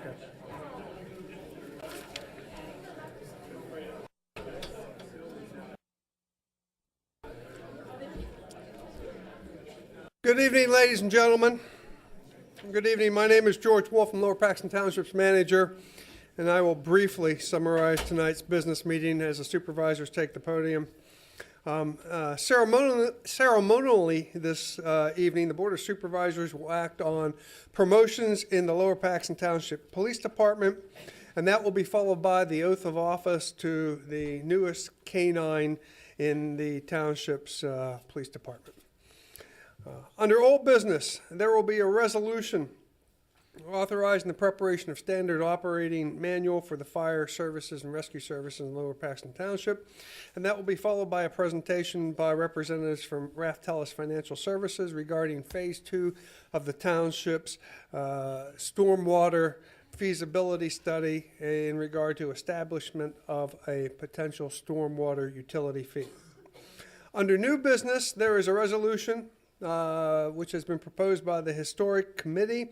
Good evening, ladies and gentlemen. Good evening. My name is George Wolf, I'm Lower Paxton Township's manager, and I will briefly summarize tonight's business meeting as the supervisors take the podium. Ceremonially this evening, the Board of Supervisors will act on promotions in the Lower Paxton Township Police Department, and that will be followed by the oath of office to the newest K-9 in the township's police department. Under old business, there will be a resolution authorizing the preparation of standard operating manual for the fire services and rescue services in Lower Paxton Township, and that will be followed by a presentation by representatives from Raftellus Financial Services regarding Phase 2 of the township's stormwater feasibility study in regard to establishment of a potential stormwater utility fee. Under new business, there is a resolution which has been proposed by the Historic Committee,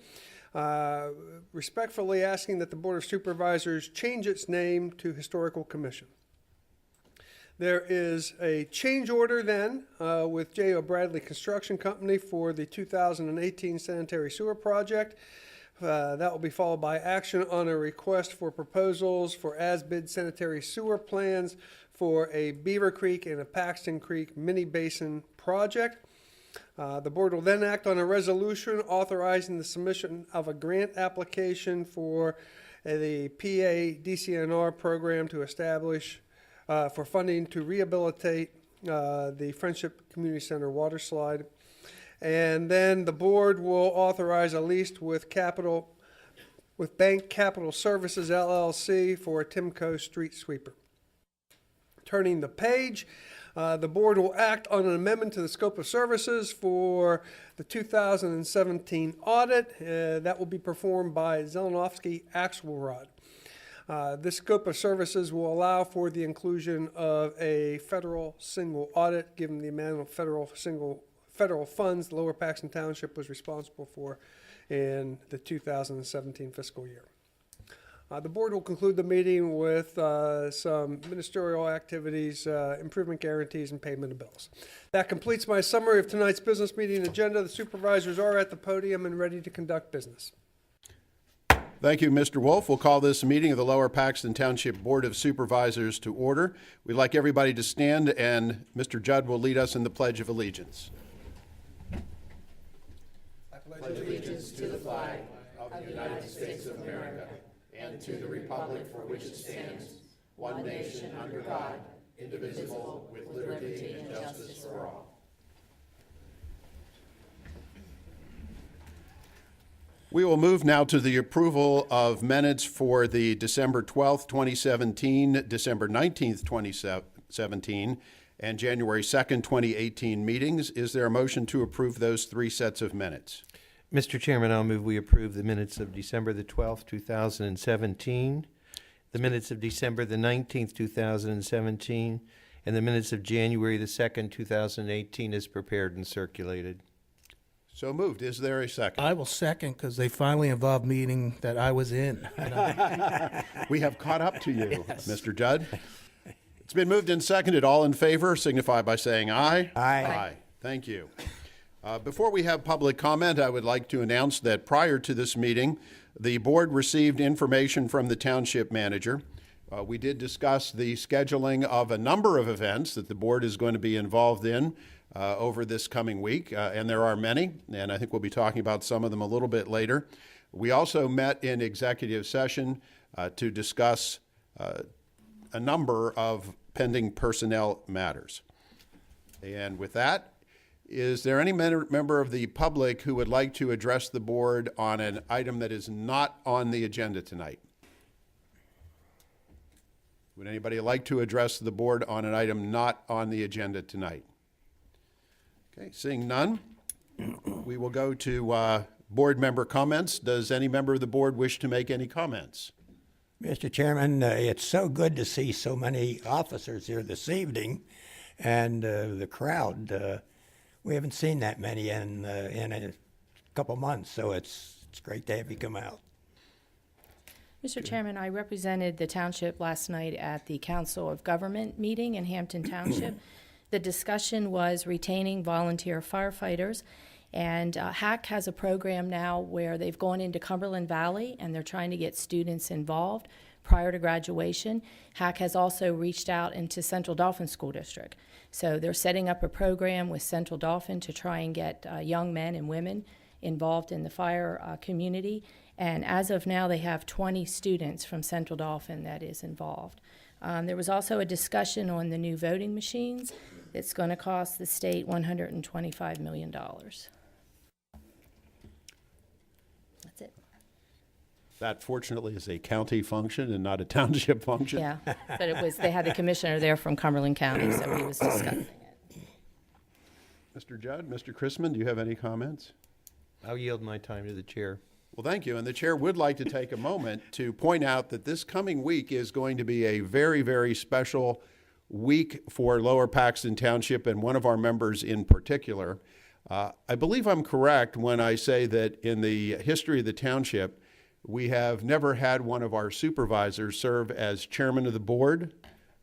respectfully asking that the Board of Supervisors change its name to Historical Commission. There is a change order then with J.O. Bradley Construction Company for the 2018 sanitary sewer project. That will be followed by action on a request for proposals for as-bid sanitary sewer plans for a Beaver Creek and a Paxton Creek mini basin project. The board will then act on a resolution authorizing the submission of a grant application for the PA DCNR program to establish for funding to rehabilitate the Friendship Community Center water slide. And then the board will authorize a lease with Bank Capital Services LLC for a Timco street sweeper. Turning the page, the board will act on an amendment to the scope of services for the 2017 audit. That will be performed by Zelenovsky Axelrod. This scope of services will allow for the inclusion of a federal single audit, given the amount of federal funds the Lower Paxton Township was responsible for in the 2017 fiscal year. The board will conclude the meeting with some ministerial activities, improvement guarantees, and payment of bills. That completes my summary of tonight's business meeting agenda. The supervisors are at the podium and ready to conduct business. Thank you, Mr. Wolf. We'll call this meeting of the Lower Paxton Township Board of Supervisors to order. We'd like everybody to stand, and Mr. Judd will lead us in the Pledge of Allegiance. I pledge allegiance to the flag of the United States of America and to the republic for which it stands, one nation under God, indivisible, with liberty and justice for all. We will move now to the approval of minutes for the December 12th, 2017, December 19th, 2017, and January 2nd, 2018 meetings. Is there a motion to approve those three sets of minutes? Mr. Chairman, I'll move we approve the minutes of December the 12th, 2017, the minutes of December the 19th, 2017, and the minutes of January the 2nd, 2018 as prepared and circulated. So moved. Is there a second? I will second because they finally involved meeting that I was in. We have caught up to you, yes. Mr. Judd. It's been moved and seconded. All in favor signify by saying aye. Aye. Aye. Thank you. Before we have public comment, I would like to announce that prior to this meeting, the board received information from the township manager. We did discuss the scheduling of a number of events that the board is going to be involved in over this coming week, and there are many, and I think we'll be talking about some of them a little bit later. We also met in executive session to discuss a number of pending personnel matters. And with that, is there any member of the public who would like to address the board on an item that is not on the agenda tonight? Would anybody like to address the board on an item not on the agenda tonight? Okay, seeing none, we will go to board member comments. Does any member of the board wish to make any comments? Mr. Chairman, it's so good to see so many officers here this evening, and the crowd. We haven't seen that many in a couple months, so it's great to have you come out. Mr. Chairman, I represented the township last night at the Council of Government meeting in Hampton Township. The discussion was retaining volunteer firefighters, and HAC has a program now where they've gone into Cumberland Valley and they're trying to get students involved prior to graduation. HAC has also reached out into Central Dauphin School District. So they're setting up a program with Central Dauphin to try and get young men and women involved in the fire community. And as of now, they have 20 students from Central Dauphin that is involved. There was also a discussion on the new voting machines. It's going to cost the state $125 million. That's it. That fortunately is a county function and not a township function. Yeah, but it was, they had the commissioner there from Cumberland County, so he was discussing it. Mr. Judd, Mr. Chrisman, do you have any comments? I'll yield my time to the chair. Well, thank you. And the chair would like to take a moment to point out that this coming week is going to be a very, very special week for Lower Paxton Township and one of our members in particular. I believe I'm correct when I say that in the history of the township, we have never had one of our supervisors serve as chairman of the board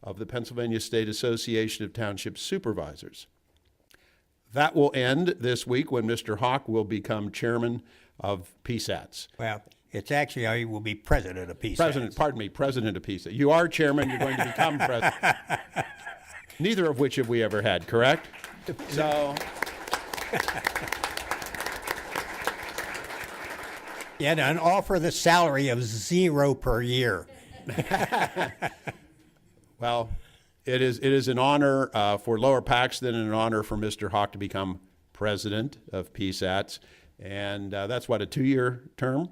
of the Pennsylvania State Association of Township Supervisors. That will end this week when Mr. Hawk will become chairman of PSATS. Well, it's actually, I will be president of PSATS. President of PSATS. You are chairman, you're going to become president. Neither of which have we ever had, correct? So, Yeah, and offer the salary of $0 per year. well, it is an honor for Lower Paxton and an honor for Mr. Hawk to become president of PSATS. And that's what, a 2-year term?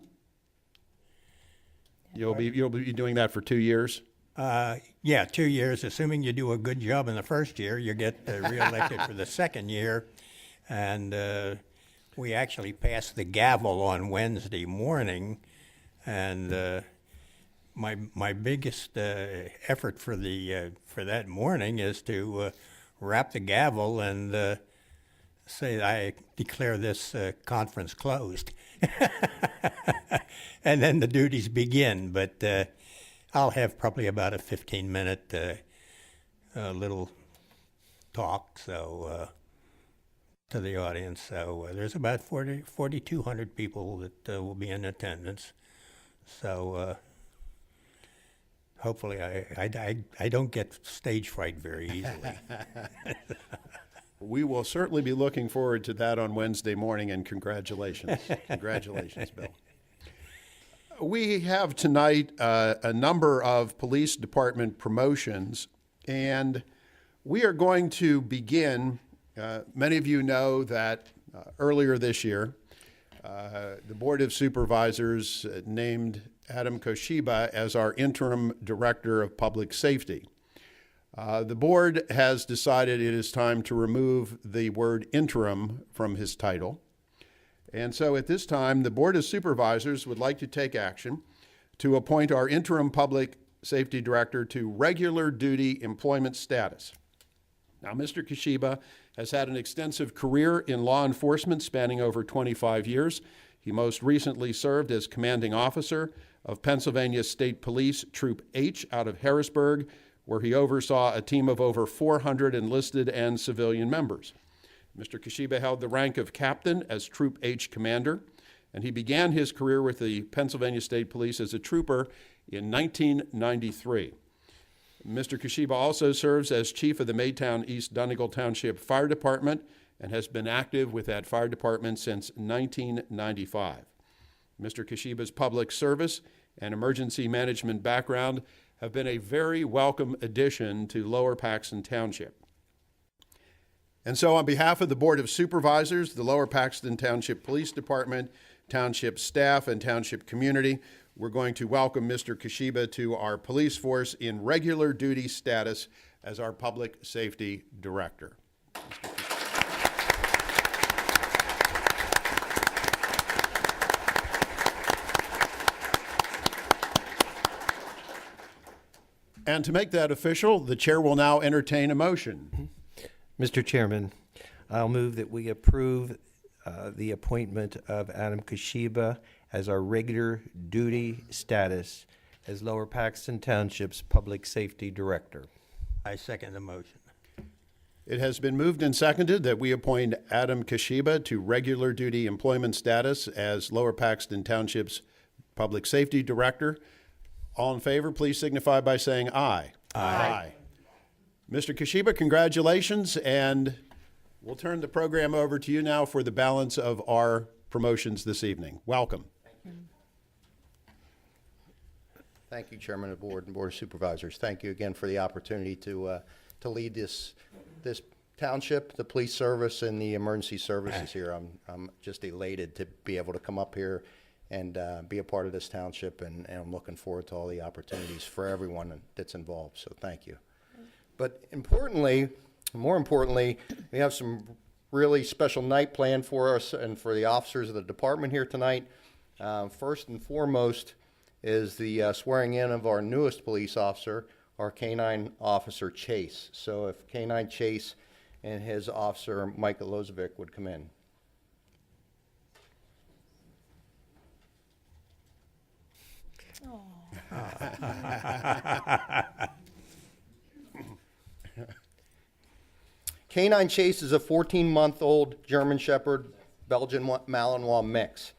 You'll be doing that for 2 years? Yeah, 2 years, assuming you do a good job in the first year, you get reelected for the second year. And we actually passed the gavel on Wednesday morning, and my biggest effort for that morning is to wrap the gavel and say I declare this conference closed, and then the duties begin. But I'll have probably about a 15-minute little talk, so. To the audience. So there's about 4,200 people that will be in attendance. So hopefully I don't get stage fright very easily. We will certainly be looking forward to that on Wednesday morning, and congratulations. Congratulations, Bill. We have tonight a number of police department promotions, and we are going to begin. Many of you know that earlier this year, the Board of Supervisors named Adam Koshiba as our interim director of public safety. The board has decided it is time to remove the word interim from his title. And so at this time, the Board of Supervisors would like to take action to appoint our interim public safety director to regular duty employment status. Now, Mr. Koshiba has had an extensive career in law enforcement spanning over 25 years. He most recently served as commanding officer of Pennsylvania State Police Troop H out of Harrisburg, where he oversaw a team of over 400 enlisted and civilian members. Mr. Koshiba held the rank of captain as Troop H commander, and he began his career with the Pennsylvania State Police as a trooper in 1993. Mr. Koshiba also serves as chief of the Maytown East Donegal Township Fire Department and has been active with that fire department since 1995. Mr. Koshiba's public service and emergency management background have been a very welcome addition to Lower Paxton Township. And so on behalf of the Board of Supervisors, the Lower Paxton Township Police Department, township staff, and township community, we're going to welcome Mr. Koshiba to our police force in regular duty status as our public safety director. And to make that official, the chair will now entertain a motion. Mr. Chairman, I'll move that we approve the appointment of Adam Koshiba as our regular duty status as Lower Paxton Township's Public Safety Director. I second the motion. It has been moved and seconded that we appoint Adam Kashiba to regular duty employment status as Lower Paxton Township's Public Safety Director. All in favor, please signify by saying aye. Aye. Mr. Kashiba, congratulations, and we'll turn the program over to you now for the balance of our promotions this evening. Welcome. Thank you, Chairman of the Board and Board of Supervisors. Thank you again for the opportunity to lead this township, the police service, and the emergency services here. I'm just elated to be able to come up here and be a part of this township, and I'm looking forward to all the opportunities for everyone that's involved, so thank you. But more importantly, we have some really special night planned for us and for the officers of the department here tonight. First and foremost is the swearing in of our newest police officer, our K-9 officer Chase. So if K-9 Chase and his officer Mike Lozovic would come in. K-9 Chase is a 14-month-old German Shepherd Belgian Malinois mix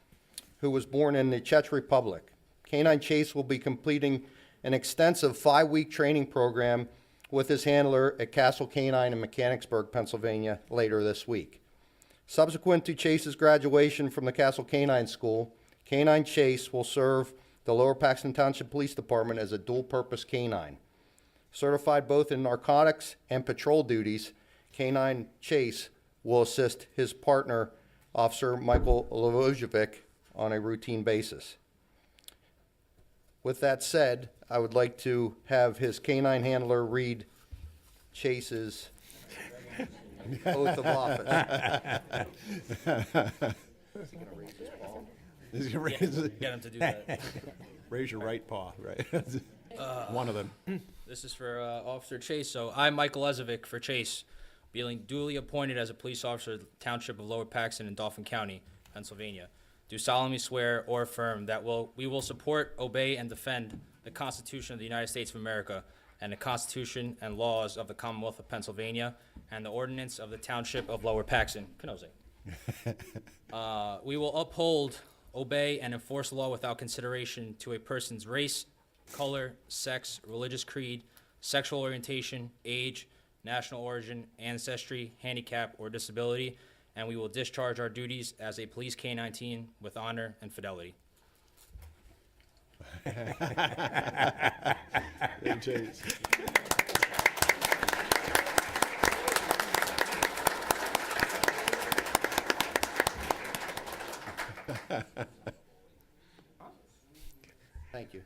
who was born in the Czech Republic. K-9 Chase will be completing an extensive 5-week training program with his handler at Castle K-9 in Mechanicsburg, Pennsylvania later this week. Subsequent to Chase's graduation from the Castle K-9 school, K-9 Chase will serve the Lower Paxton Township Police Department as a dual-purpose K-9. Certified both in narcotics and patrol duties, K-9 Chase will assist his partner, Officer Michael Lozovic, on a routine basis. With that said, I would like to have his K-9 handler read Chase's oath of office. Get him to do that. Raise your right paw, right? One of them. This is for Officer Chase. So I'm Michael Lezovic for Chase, being duly appointed as a police officer of the Township of Lower Paxton in Dauphin County, Pennsylvania. Do solemnly swear or affirm that we will support, obey, and defend the Constitution of the United States of America and the Constitution and laws of the Commonwealth of Pennsylvania and the ordinance of the Township of Lower Paxton. Canose. We will uphold, obey, and enforce law without consideration to a person's race, color, sex, religious creed, sexual orientation, age, national origin, ancestry, handicap, or disability, and we will discharge our duties as a police K-19 with honor and fidelity. Thank you.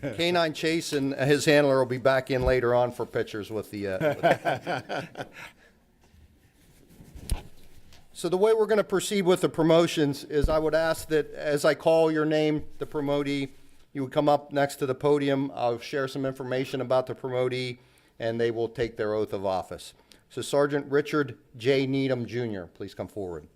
K-9 Chase and his handler will be back in later on for pictures with the. So the way we're going to proceed with the promotions is I would ask that as I call your name, the promotee, you would come up next to the podium. I'll share some information about the promotee, and they will take their oath of office. So Sergeant Richard J. Needham, Jr., please come forward.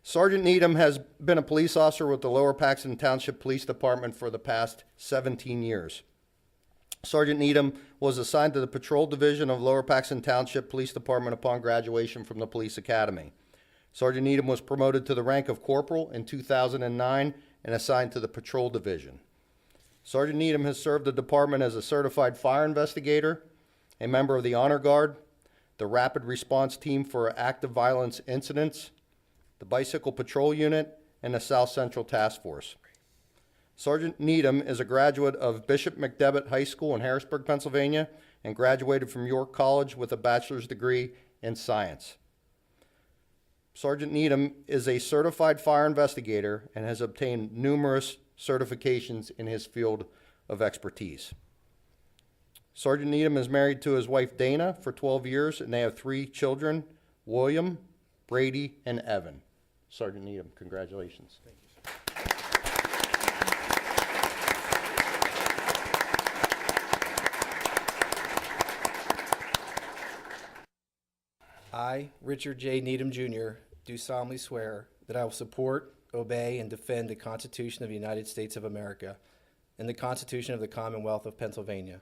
Sergeant Needham has been a police officer with the Lower Paxton Township Police Department for the past 17 years. Sergeant Needham was assigned to the Patrol Division of Lower Paxton Township Police Department upon graduation from the Police Academy. Sergeant Needham was promoted to the rank of corporal in 2009 and assigned to the Patrol Division. Sergeant Needham has served the department as a certified fire investigator, a member of the Honor Guard, the Rapid Response Team for Active Violence Incidents, the Bicycle Patrol Unit, and the South Central Task Force. Sergeant Needham is a graduate of Bishop McDevitt High School in Harrisburg, Pennsylvania, and graduated from York College with a bachelor's degree in science. Sergeant Needham is a certified fire investigator and has obtained numerous certifications in his field of expertise. Sergeant Needham is married to his wife Dana for 12 years, and they have 3 children, William, Brady, and Evan. Sergeant Needham, congratulations. Thank you, sir. I, Richard J. Needham Jr., do solemnly swear that I will support, obey, and defend the Constitution of the United States of America and the Constitution of the Commonwealth of Pennsylvania,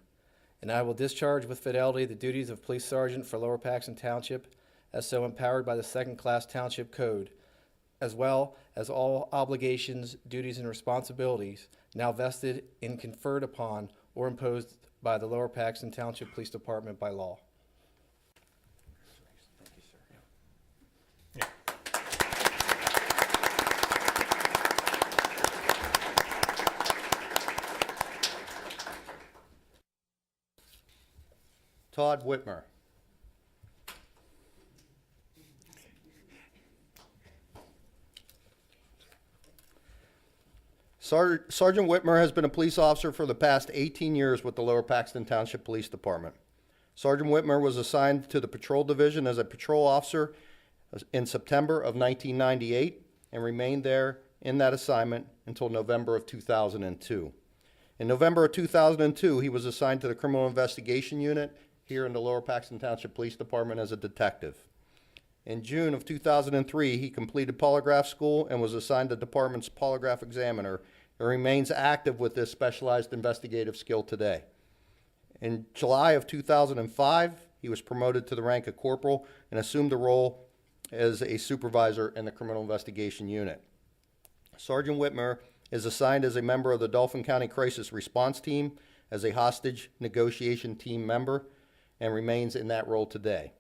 and I will discharge with fidelity the duties of Police Sergeant for Lower Paxton Township as so empowered by the Second-Class Township Code, as well as all obligations, duties, and responsibilities now vested and conferred upon or imposed by the Lower Paxton Township Police Department by law. Todd Whitmer. Sergeant Whitmer has been a police officer for the past 18 years with the Lower Paxton Township Police Department. Sergeant Whitmer was assigned to the Patrol Division as a patrol officer in September of 1998 and remained there in that assignment until November of 2002. In November of 2002, he was assigned to the Criminal Investigation Unit here in the Lower Paxton Township Police Department as a detective. In June of 2003, he completed polygraph school and was assigned the department's polygraph examiner and remains active with this specialized investigative skill today. In July of 2005, he was promoted to the rank of corporal and assumed the role as a supervisor in the Criminal Investigation Unit. Sergeant Whitmer is assigned as a member of the Dauphin County Crisis Response Team as a hostage negotiation team member and remains in that role today.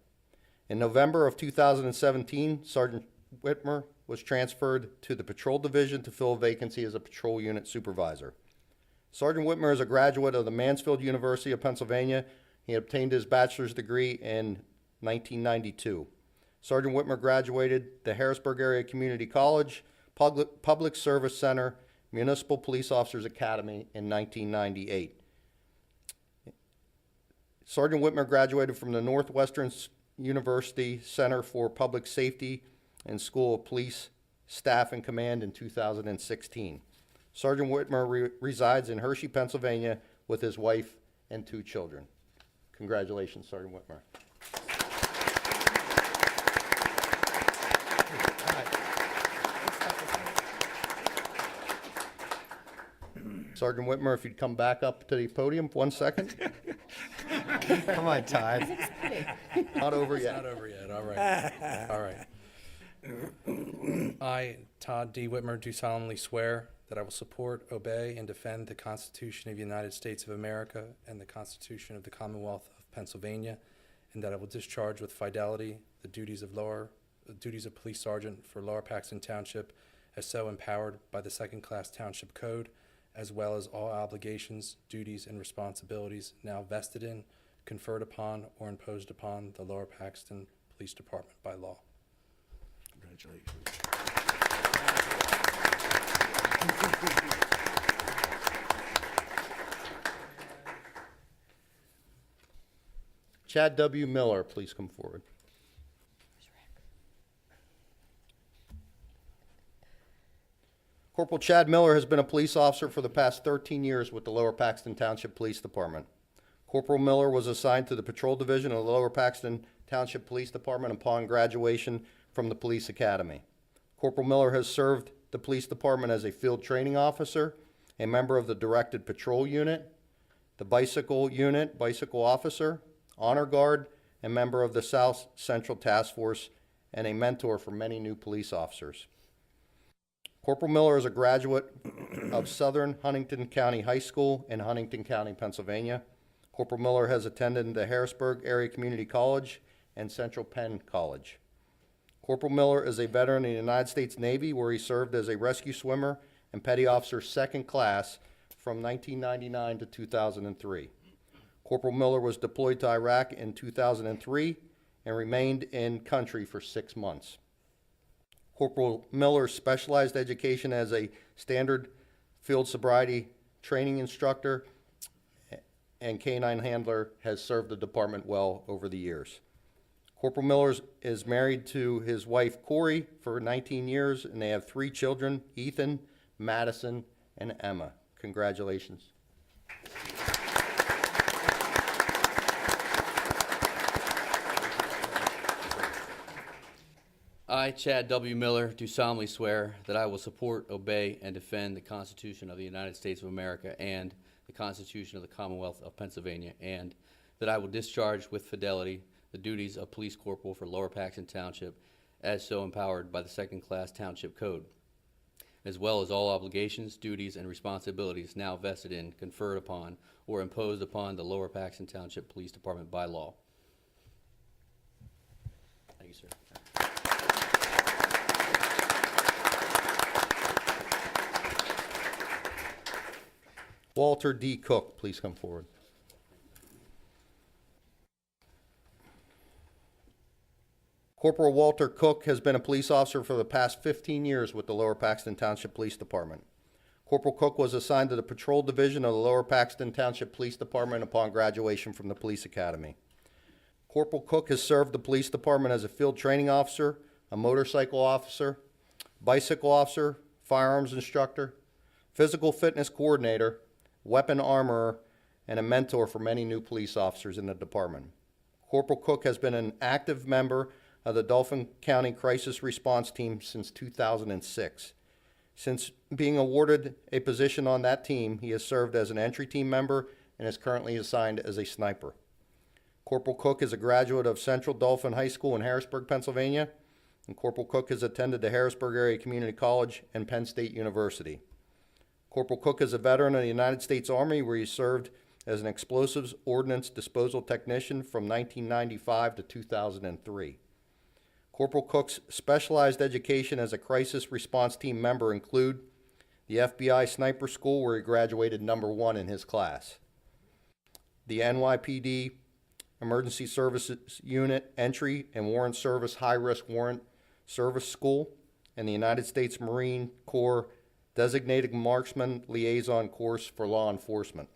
In November of 2017, Sergeant Whitmer was transferred to the Patrol Division to fill a vacancy as a patrol unit supervisor. Sergeant Whitmer is a graduate of the Mansfield University of Pennsylvania. He obtained his bachelor's degree in 1992. Sergeant Whitmer graduated the Harrisburg Area Community College, Public Service Center, Municipal Police Officers Academy in 1998. Sergeant Whitmer graduated from the Northwestern University Center for Public Safety and School of Police Staff and Command in 2016. Sergeant Whitmer resides in Hershey, Pennsylvania with his wife and 2 children. Congratulations, Sergeant Whitmer. Sergeant Whitmer, if you'd come back up to the podium for 1 second. Come on, Todd. Not over yet. Not over yet, all right. All right. I, Todd D. Whitmer, do solemnly swear that I will support, obey, and defend the Constitution of the United States of America and the Constitution of the Commonwealth of Pennsylvania, and that I will discharge with fidelity the duties of Police Sergeant for Lower Paxton Township as so empowered by the Second-Class Township Code, as well as all obligations, duties, and responsibilities now vested in, conferred upon, or imposed upon the Lower Paxton Police Department by law. Congratulations. Chad W. Miller, please come forward. Corporal Chad Miller has been a police officer for the past 13 years with the Lower Paxton Township Police Department. Corporal Miller was assigned to the Patrol Division of the Lower Paxton Township Police Department upon graduation from the Police Academy. Corporal Miller has served the police department as a field training officer, a member of the Directed Patrol Unit, the Bicycle Unit, bicycle officer, honor guard, and member of the South Central Task Force, and a mentor for many new police officers. Corporal Miller is a graduate of Southern Huntington County High School in Huntington County, Pennsylvania. Corporal Miller has attended the Harrisburg Area Community College and Central Penn College. Corporal Miller is a veteran in the United States Navy, where he served as a rescue swimmer and petty officer 2nd class from 1999 to 2003. Corporal Miller was deployed to Iraq in 2003 and remained in country for 6 months. Corporal Miller's specialized education as a standard field sobriety training instructor and canine handler has served the department well over the years. Corporal Miller is married to his wife Corey for 19 years, and they have 3 children, Ethan, Madison, and Emma. Congratulations. I, Chad W. Miller, do solemnly swear that I will support, obey, and defend the Constitution of the United States of America and the Constitution of the Commonwealth of Pennsylvania, and that I will discharge with fidelity the duties of Police Corporal for Lower Paxton Township as so empowered by the Second-Class Township Code, as well as all obligations, duties, and responsibilities now vested in, conferred upon, or imposed upon the Lower Paxton Township Police Department by law. Thank you, sir. Walter D. Cook, please come forward. Corporal Walter Cook has been a police officer for the past 15 years with the Lower Paxton Township Police Department. Corporal Cook was assigned to the Patrol Division of the Lower Paxton Township Police Department upon graduation from the Police Academy. Corporal Cook has served the police department as a field training officer, a motorcycle officer, bicycle officer, firearms instructor, physical fitness coordinator, weapon armorer, and a mentor for many new police officers in the department. Corporal Cook has been an active member of the Dauphin County Crisis Response Team since 2006. Since being awarded a position on that team, he has served as an entry team member and is currently assigned as a sniper. Corporal Cook is a graduate of Central Dauphin High School in Harrisburg, Pennsylvania, and Corporal Cook has attended the Harrisburg Area Community College and Penn State University. Corporal Cook is a veteran of the United States Army, where he served as an explosives ordnance disposal technician from 1995 to 2003. Corporal Cook's specialized education as a crisis response team member include the FBI Sniper School, where he graduated #1 in his class, the NYPD Emergency Services Unit Entry and Warrant Service High-Risk Warrant Service School, and the United States Marine Corps Designated Marksman Liaison Course for Law Enforcement.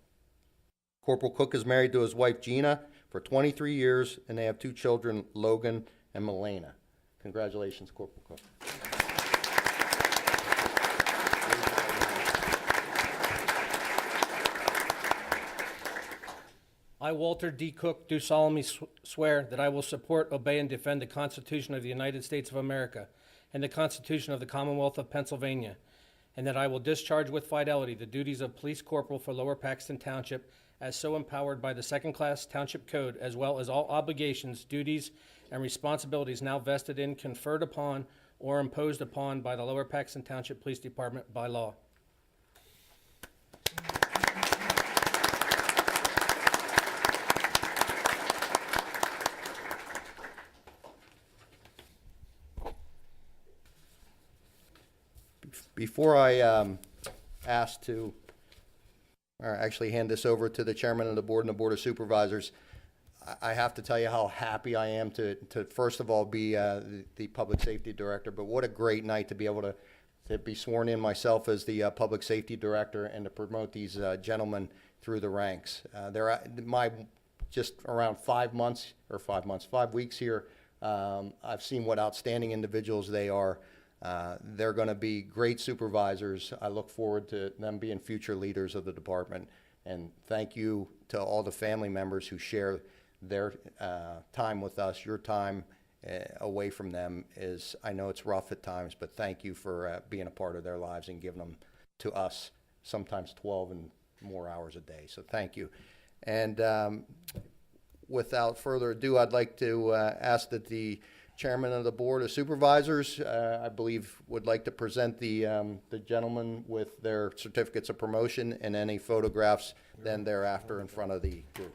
Corporal Cook is married to his wife Gina for 23 years, and they have 2 children, Logan and Milena. Congratulations, Corporal Cook. I, Walter D. Cook, do solemnly swear that I will support, obey, and defend the Constitution of the United States of America and the Constitution of the Commonwealth of Pennsylvania, and that I will discharge with fidelity the duties of Police Corporal for Lower Paxton Township as so empowered by the Second-Class Township Code, as well as all obligations, duties, and responsibilities now vested in, conferred upon, or imposed upon by the Lower Paxton Township Police Department by law. Before I ask to, or actually hand this over to the chairman of the board and the board of supervisors, I have to tell you how happy I am to first of all be the public safety director, but what a great night to be able to be sworn in myself as the public safety director and to promote these gentlemen through the ranks. They're just around 5 weeks here. I've seen what outstanding individuals they are. They're going to be great supervisors. I look forward to them being future leaders of the department. And thank you to all the family members who share their time with us. Your time away from them is, I know it's rough at times, but thank you for being a part of their lives and giving them to us, sometimes 12 and more hours a day. So thank you. And without further ado, I'd like to ask that the chairman of the board of supervisors, I believe, would like to present the gentlemen with their certificates of promotion and any photographs then thereafter in front of the group.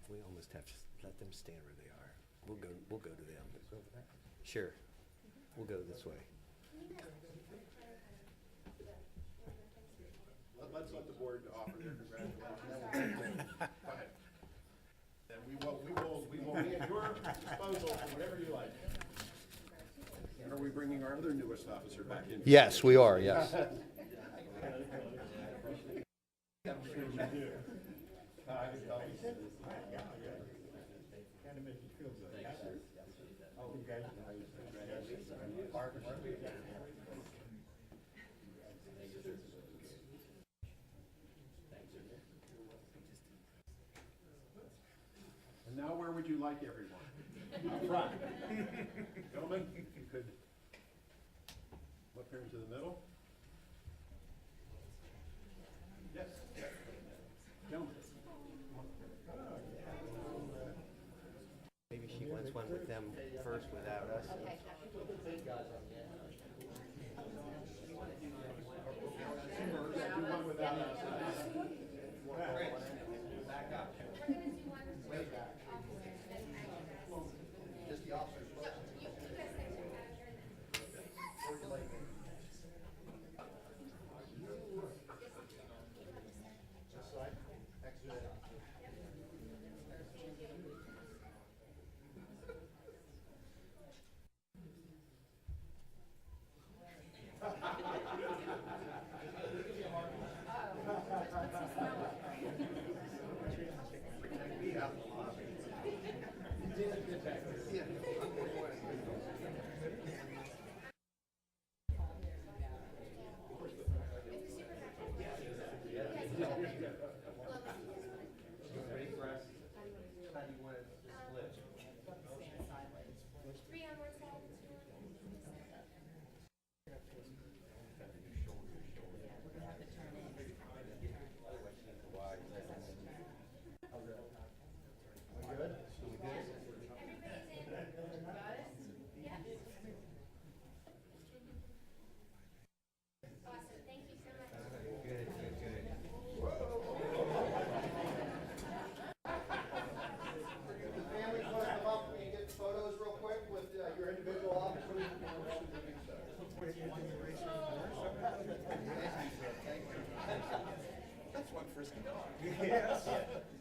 We almost have to let them stand where they are. We'll go to them. Sure. We'll go this way. Let's let the board offer their congratulations. Go ahead. And we will be at your disposal for whatever you we bringing our other newest officer back in? Yes, we are, yes. And now where would you like everyone? Up front. Gentlemen, if you could flip here into the middle. Yes. Gentlemen. Maybe she wants one with them first without us.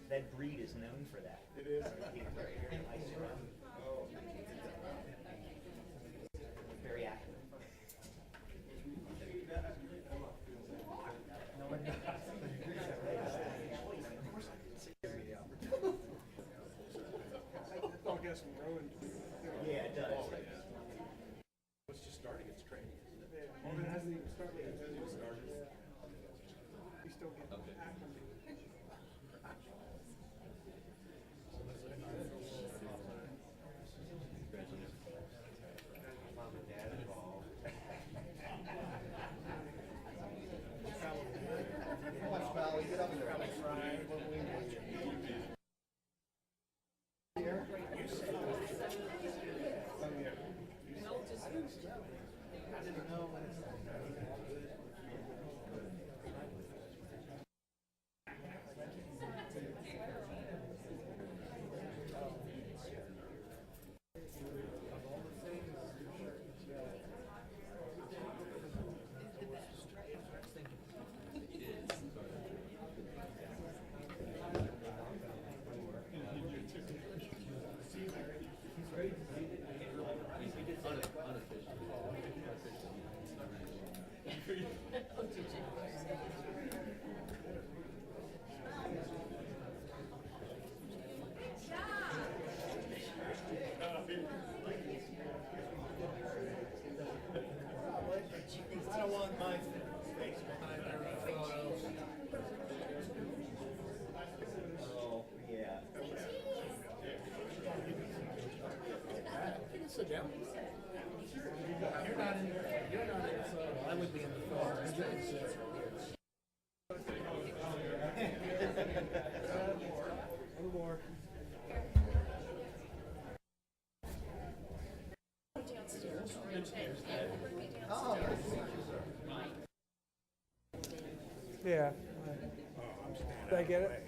That breed is known for that. It is. Very active. Yeah, it does. It's just starting its training. Well, it hasn't even started. It hasn't even started. We still get acclimated. Mom and Dad involved. Come on, Smiley, get up there. I don't want my face behind their photos. Oh, yeah. Sit down. You're not in the photo. I would be in the photo. You can sit. One more. Yeah. Did I get it?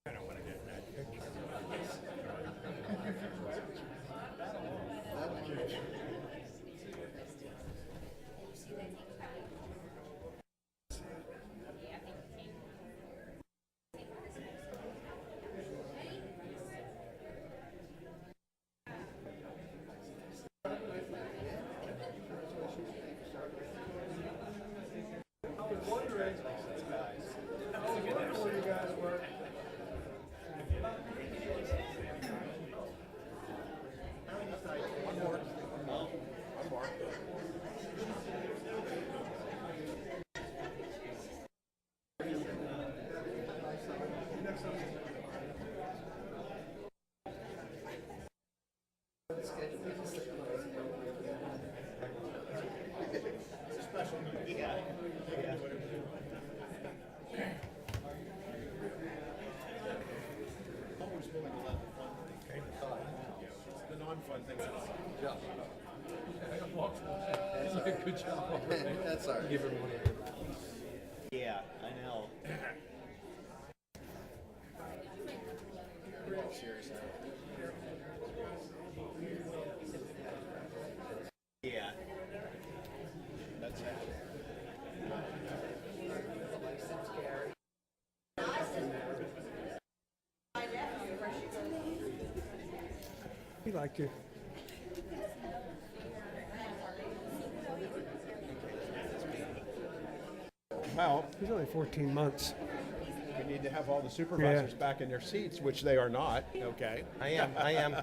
I don't want to get in that picture. That's all right. Yeah, I know. Yeah. That's it. He liked you. Well, He's only 14 months. we need to have all the supervisors back in their seats, which they are not, okay? I am.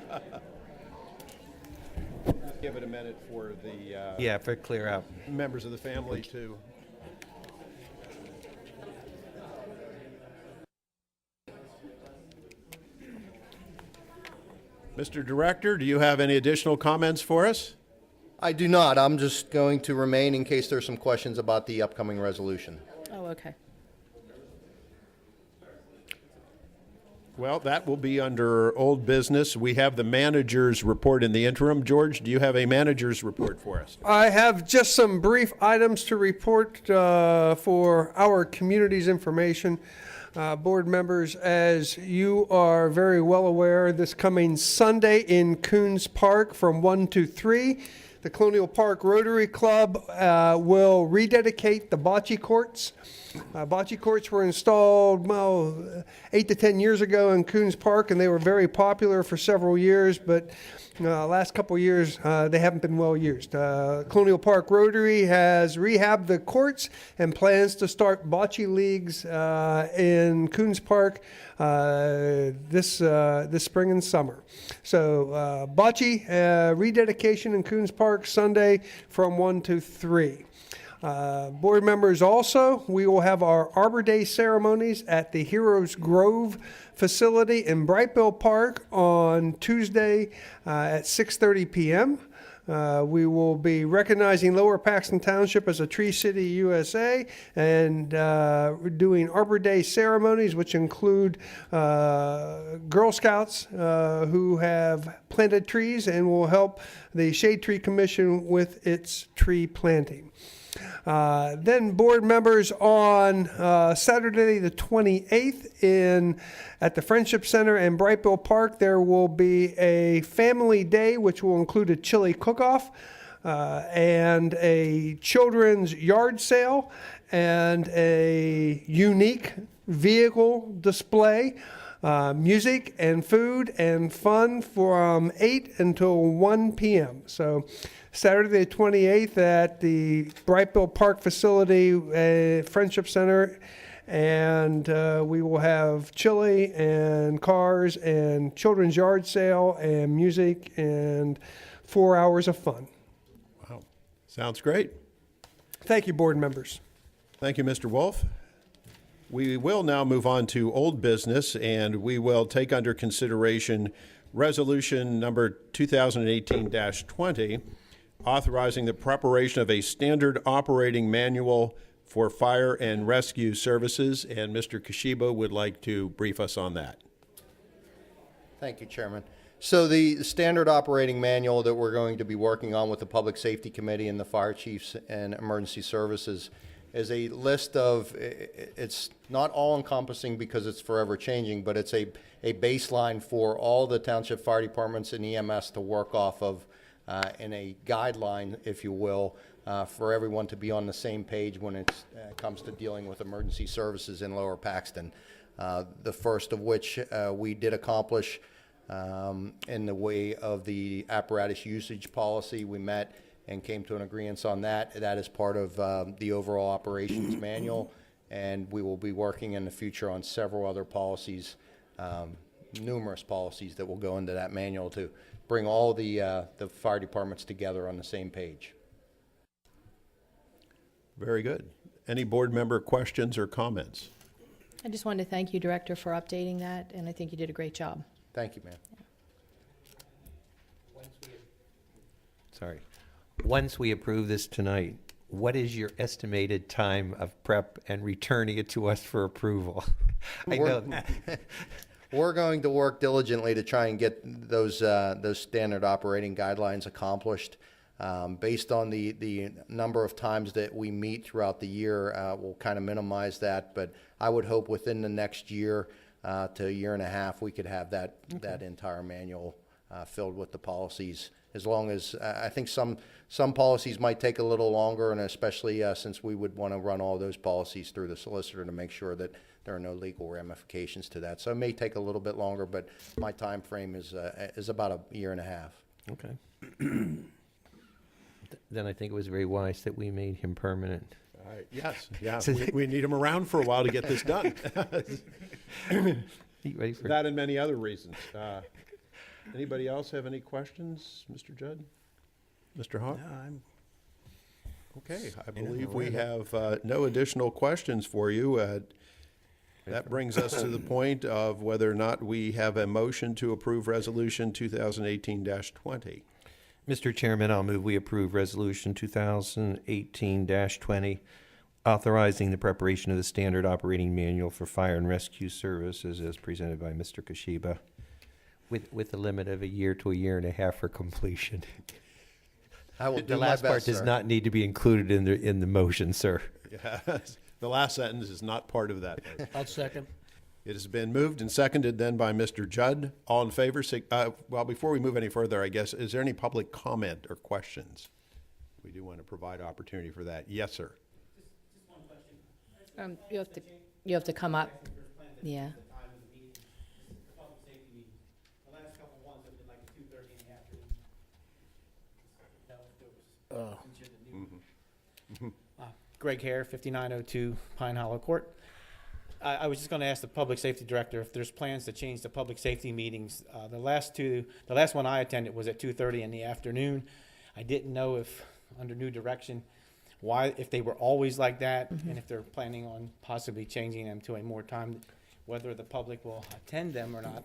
Give it a minute for the Yeah, for clear out. members of the family to... Mr. Director, do you have any additional comments for us? I do not. I'm just going to remain in case there's some questions about the upcoming resolution. Oh, okay. Well, that will be under old business. We have the manager's report in the interim. George, do you have a manager's report for us? I have just some brief items to report for our community's information. Board members, as you are very well aware, this coming Sunday in Coons Park from 1 to 3, the Colonial Park Rotary Club will rededicate the bocce courts. Bocce courts were installed, 8 to 10 years ago in Coons Park, and they were very popular for several years, but last couple years, they haven't been well used. Colonial Park Rotary has rehabbed the courts and plans to start bocce leagues in Coons Park this spring and summer. So bocce rededication in Coons Park Sunday from 1 to 3. Board members also, we will have our Arbor Day ceremonies at the Heroes Grove facility in Brightville Park on Tuesday at 6:30 p.m. We will be recognizing Lower Paxton Township as a Tree City, USA, and doing Arbor Day ceremonies, which include Girl Scouts who have planted trees and will help the Shade Tree Commission with its tree planting. Then board members on Saturday the 28th at the Friendship Center in Brightville Park, there will be a family day which will include a chili cook-off and a children's yard sale and a unique vehicle display. Music and food and fun from 8 until 1 p.m. So Saturday the 28th at the Brightville Park facility, Friendship Center, and we will have chili and cars and children's yard sale and music and 4 hours of fun. Wow, sounds great. Thank you, board members. Thank you, Mr. Wolf. We will now move on to old business, and we will take under consideration Resolution number 2018-20, authorizing the preparation of a standard operating manual for fire and rescue services, and Mr. Kashiba would like to brief us on that. Thank you, Chairman. So the standard operating manual that we're going to be working on with the Public Safety Committee and the Fire Chiefs and Emergency Services is a list of, it's not all-encompassing because it's forever changing, but it's a baseline for all the township fire departments and EMS to work off of in a guideline, if you will, for everyone to be on the same page when it comes to dealing with emergency services in Lower Paxton. The first of which we did accomplish in the way of the apparatus usage policy. We met and came to an agreement on that. That is part of the overall operations manual, and we will be working in the future on several other policies, numerous policies that will go into that manual to bring all the fire departments together on the same page. Very good. Any board member questions or comments? I just wanted to thank you, Director, for updating that, and I think you did a great job. Thank you, ma'am. sorry. Once we approve this tonight, what is your estimated time of prep and returning it to us for approval? I know. We're going to work diligently to try and get those standard operating guidelines accomplished. Based on the number of times that we meet throughout the year, we'll kind of minimize that. But I would hope within the next year to a year and a half, we could have that entire manual filled with the policies. As long as I think some policies might take a little longer, and especially since we would want to run all those policies through the solicitor to make sure that there are no legal ramifications to that. So it may take a little bit longer, but my time frame is about a year and a half. Okay. Then I think it was very wise that we made him permanent. Yes, yeah, we need him around for a while to get this done. Ready for That and many other reasons. Anybody else have any questions, Mr. Judd? Mr. Hawk? Okay, I believe we have no additional questions for you. That brings us to the point of whether or not we have a motion to approve Resolution 2018-20. Mr. Chairman, I'll move we approve Resolution 2018-20, authorizing the preparation of the standard operating manual for fire and rescue services as presented by Mr. Kashiba, with a limit of a year to a year and a half for completion. I will do The my last part best, does sir. not need to be included in the motion, sir. Yes, the last sentence is not part of that. I'll second. It has been moved and seconded then by Mr. Judd. All in favor? Well, before we move any further, I guess, is there any public comment or questions? We do want to provide opportunity for that. Yes, sir. You have to come up. Yeah. Greg Hare, 5902 Pine Hollow Court. I was just going to ask the public safety director if there's plans to change the public safety meetings. The last one I attended was at 2:30 in the afternoon. I didn't know if, under new direction, if they were always like that, and if they're planning on possibly changing them to a more time, whether the public will attend them or not,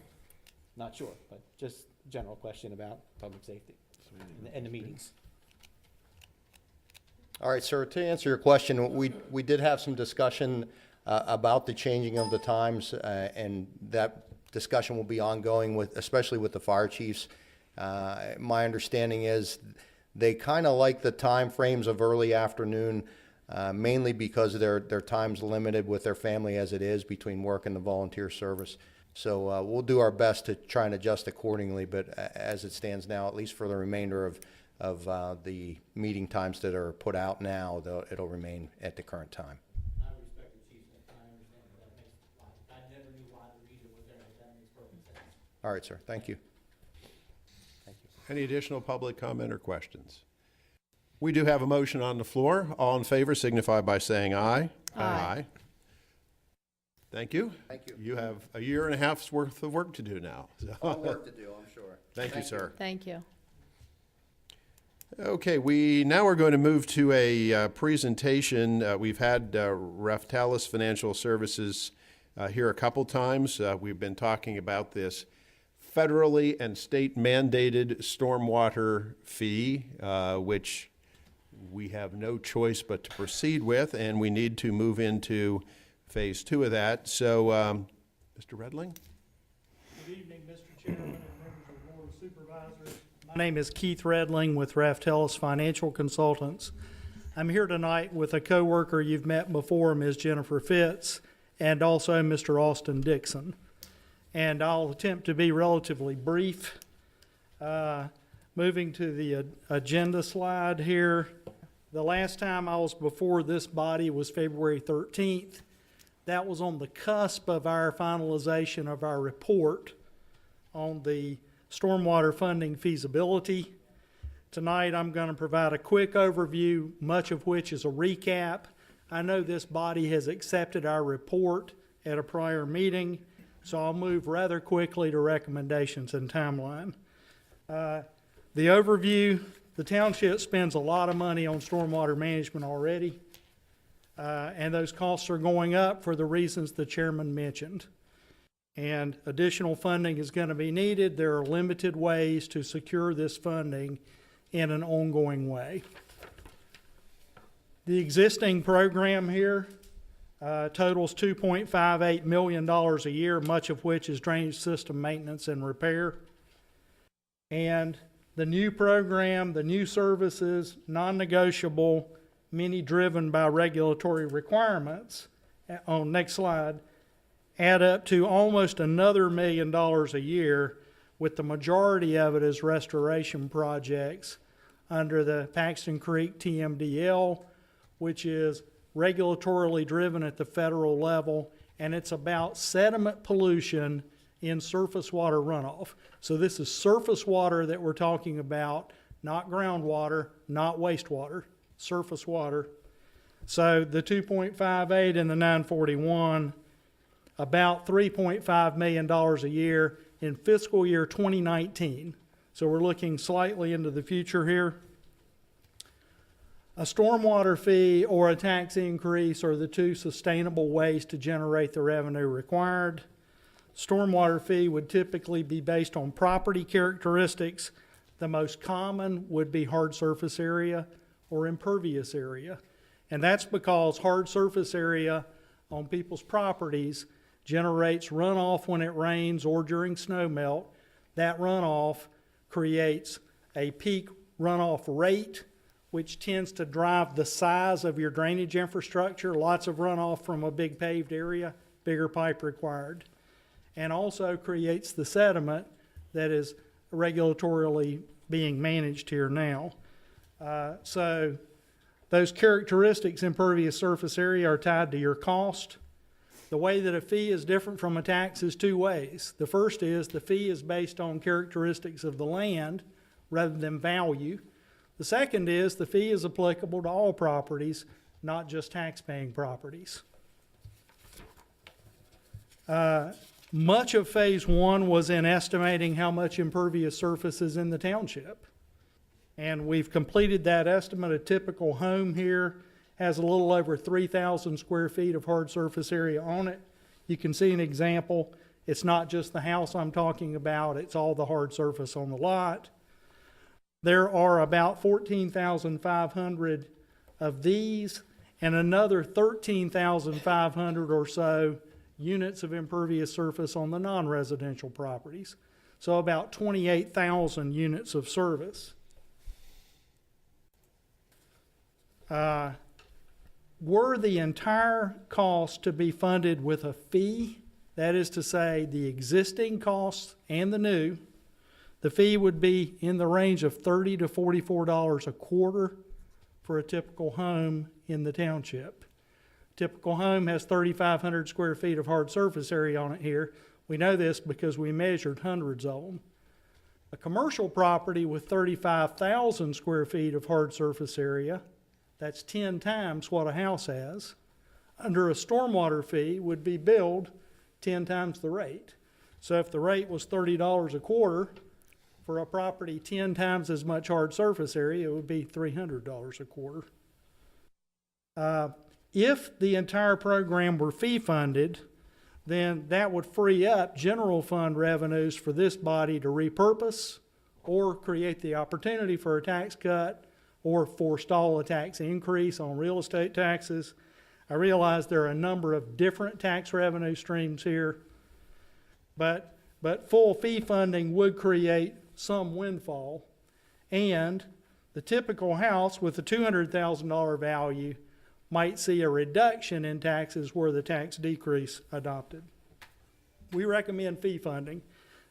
not sure. But just general question about public safety and the meetings. All right, sir, to answer your question, we did have some discussion about the changing of the times, and that discussion will be ongoing especially with the fire chiefs. My understanding is they kind of like the time frames of early afternoon, mainly because their time's limited with their family as it is between work and the volunteer service. So we'll do our best to try and adjust accordingly, but as it stands now, at least for the remainder of the meeting times that are put out now, it'll remain at the current time. I respect the chief's I understand that makes a lot. I never knew why the reason was there, but that makes perfect sense. All right, sir. Thank you. Any additional public comment or questions? We do have a motion on the floor. All in favor signify by saying aye. Aye. Thank you. Thank you. You have a year and a half's worth of work to do now. Work to do, I'm sure. Thank you, sir. Thank you. Okay, we now are going to move to a presentation. We've had Raftalis Financial Services here a couple times. We've been talking about this federally and state mandated stormwater fee, which we have no choice but to proceed with, and we need to move into phase 2 of that. So, Mr. Redling? Good evening, Mr. Chairman and members of the Board of Supervisors. My name is Keith Redling with Raftalis Financial Consultants. I'm here tonight with a coworker you've met before, Ms. Jennifer Fitz, and also Mr. Austin Dixon. And I'll attempt to be relatively brief. Moving to the agenda slide here. The last time I was before this body was February 13th. That was on the cusp of our finalization of our report on the stormwater funding feasibility. Tonight I'm going to provide a quick overview, much of which is a recap. I know this body has accepted our report at a prior meeting, so I'll move rather quickly to recommendations and timeline. The overview, the township spends a lot of money on stormwater management already, and those costs are going up for the reasons the chairman mentioned. And additional funding is going to be needed. There are limited ways to secure this funding in an ongoing way. The existing program here totals $2.58 million a year, much of which is drainage system maintenance and repair. And the new program, the new services, non-negotiable, many driven by regulatory requirements, on next slide, add up to almost another $1 million a year, with the majority of it as restoration projects under the Paxton Creek TMDL, which is regulatorily driven at the federal level, and it's about sediment pollution in surface water runoff. So this is surface water that we're talking about, not groundwater, not wastewater, surface water. So the 2.58 and the 941, about $3.5 million a year in fiscal year 2019. So we're looking slightly into the future here. A stormwater fee or a tax increase are the two sustainable ways to generate the revenue required. Stormwater fee would typically be based on property characteristics. The most common would be hard surface area or impervious area. And that's because hard surface area on people's properties generates runoff when it rains or during snow melt. That runoff creates a peak runoff rate, which tends to drive the size of your drainage infrastructure. Lots of runoff from a big paved area, bigger pipe required. And also creates the sediment that is regulatorily being managed here now. So those characteristics, impervious surface area, are tied to your cost. The way that a fee is different from a tax is two ways. The first is the fee is based on characteristics of the land rather than value. The second is the fee is applicable to all properties, not just tax-paying properties. Much of phase one was in estimating how much impervious surface is in the township. And we've completed that estimate. A typical home here has a little over 3,000 square feet of hard surface area on it. You can see an example. It's not just the house I'm talking about, it's all the hard surface on the lot. There are about 14,500 of these and another 13,500 or so units of impervious surface on the non-residential properties. So about 28,000 units of service. Were the entire cost to be funded with a fee, that is to say the existing costs and the new, the fee would be in the range of $30 to $44 a quarter for a typical home in the township. Typical home has 3,500 square feet of hard surface area on it here. We know this because we measured hundreds of them. A commercial property with 35,000 square feet of hard surface area, that's 10 times what a house has, under a stormwater fee would be billed 10 times the rate. So if the rate was $30 a quarter, for a property 10 times as much hard surface area, it would be $300 a quarter. If the entire program were fee funded, then that would free up general fund revenues for this body to repurpose or create the opportunity for a tax cut or forestall a tax increase on real estate taxes. I realize there are a number of different tax revenue streams here, but full fee funding would create some windfall, and the typical house with a $200,000 value might see a reduction in taxes where the tax decrease adopted. We recommend fee funding.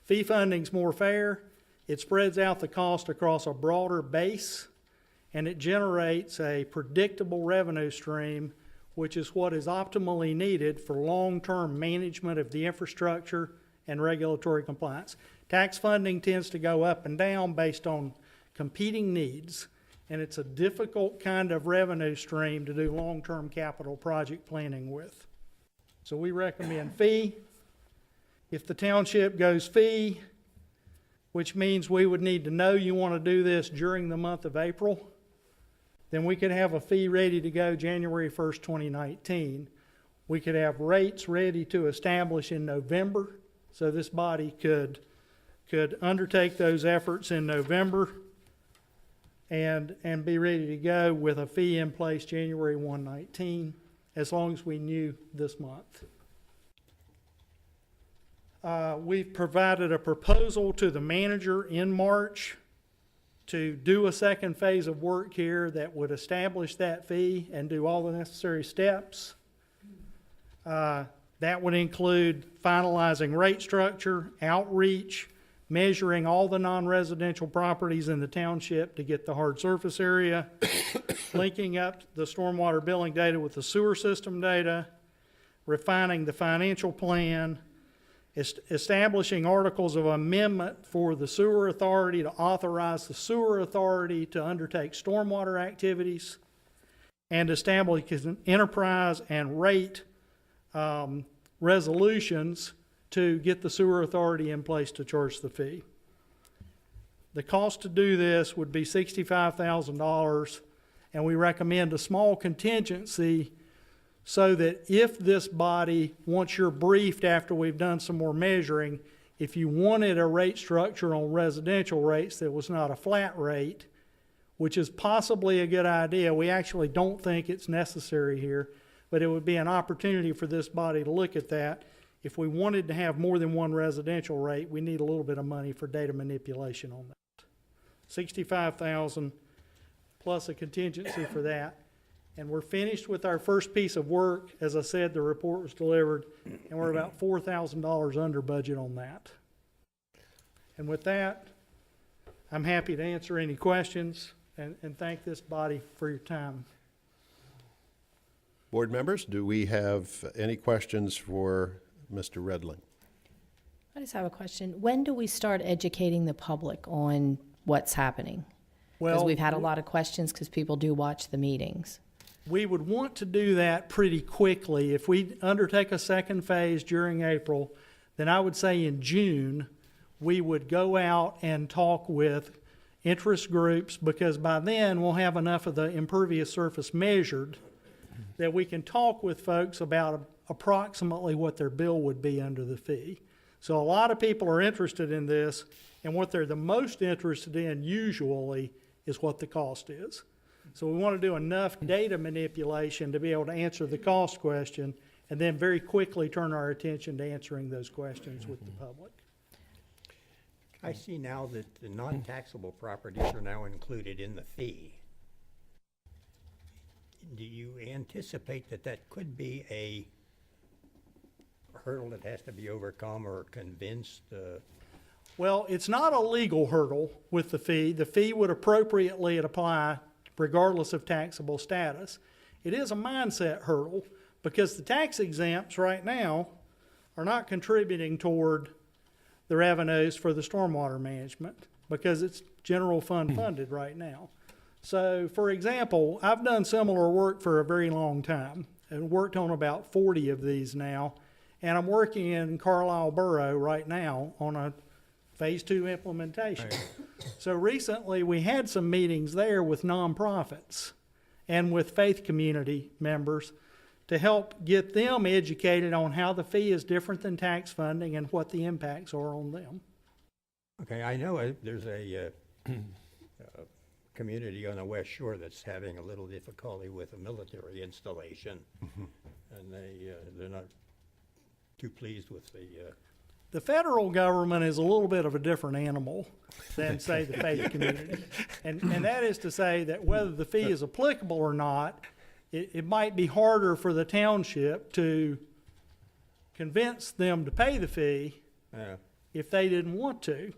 Fee funding's more fair, it spreads out the cost across a broader base, and it generates a predictable revenue stream, which is what is optimally needed for long-term management of the infrastructure and regulatory compliance. Tax funding tends to go up and down based on competing needs, and it's a difficult kind of revenue stream to do long-term capital project planning with. So we recommend fee. If the township goes fee, which means we would need to know you want to do this during the month of April, then we could have a fee ready to go January 1st, 2019. We could have rates ready to establish in November, so this body could undertake those efforts in November. and be ready to go with a fee in place January 1/19, as long as we knew this month. We've provided a proposal to the manager in March to do a second phase of work here that would establish that fee and do all the necessary steps. That would include finalizing rate structure, outreach, measuring all the non-residential properties in the township to get the hard surface area, linking up the stormwater billing data with the sewer system data, refining the financial plan, establishing articles of amendment for the sewer authority to authorize the sewer authority to undertake stormwater activities, and establishing enterprise and rate resolutions to get the sewer authority in place to charge the fee. The cost to do this would be $65,000, and we recommend a small contingency so that if this body, once you're briefed after we've done some more measuring, if you wanted a rate structure on residential rates that was not a flat rate, which is possibly a good idea, we actually don't think it's necessary here, but it would be an opportunity for this body to look at that. If we wanted to have more than one residential rate, we need a little bit of money for data manipulation on that. $65,000 plus a contingency for that. And we're finished with our first piece of work. As I said, the report was delivered, and we're about $4,000 under budget on that. And with that, I'm happy to answer any questions and thank this body for your time. Board members, do we have any questions for Mr. Redling? I just have a question. When do we start educating the public on what's happening? Because Well, we've had a lot of questions because people do watch the meetings. we would want to do that pretty quickly. If we undertake a second phase during April, then I would say in June, we would go out and talk with interest groups, because by then we'll have enough of the impervious surface measured that we can talk with folks about approximately what their bill would be under the fee. So a lot of people are interested in this, and what they're the most interested in usually is what the cost is. So we want to do enough data manipulation to be able to answer the cost question, and then very quickly turn our attention to answering those questions with the public. I see now that the non-taxable properties are now included in the fee. Do you anticipate that that could be a hurdle that has to be overcome or convinced? Well, it's not a legal hurdle with the fee. The fee would appropriately apply regardless of taxable status. It is a mindset hurdle, because the tax exempts right now are not contributing toward the revenues for the stormwater management, because it's general fund funded right now. So, for example, I've done similar work for a very long time and worked on about 40 of these now, and I'm working in Carlisle Borough right now on a phase 2 implementation. So recently we had some meetings there with nonprofits and with faith community members to help get them educated on how the fee is different than tax funding and what the impacts are on them. Okay, I know there's a community on the West Shore that's having a little difficulty with a military installation, and they're not too pleased with The federal government is a little bit of a different animal than, say, the faith community. And that is to say that whether the fee is applicable or not, it might be harder for the township to convince them to pay the fee if they didn't want to.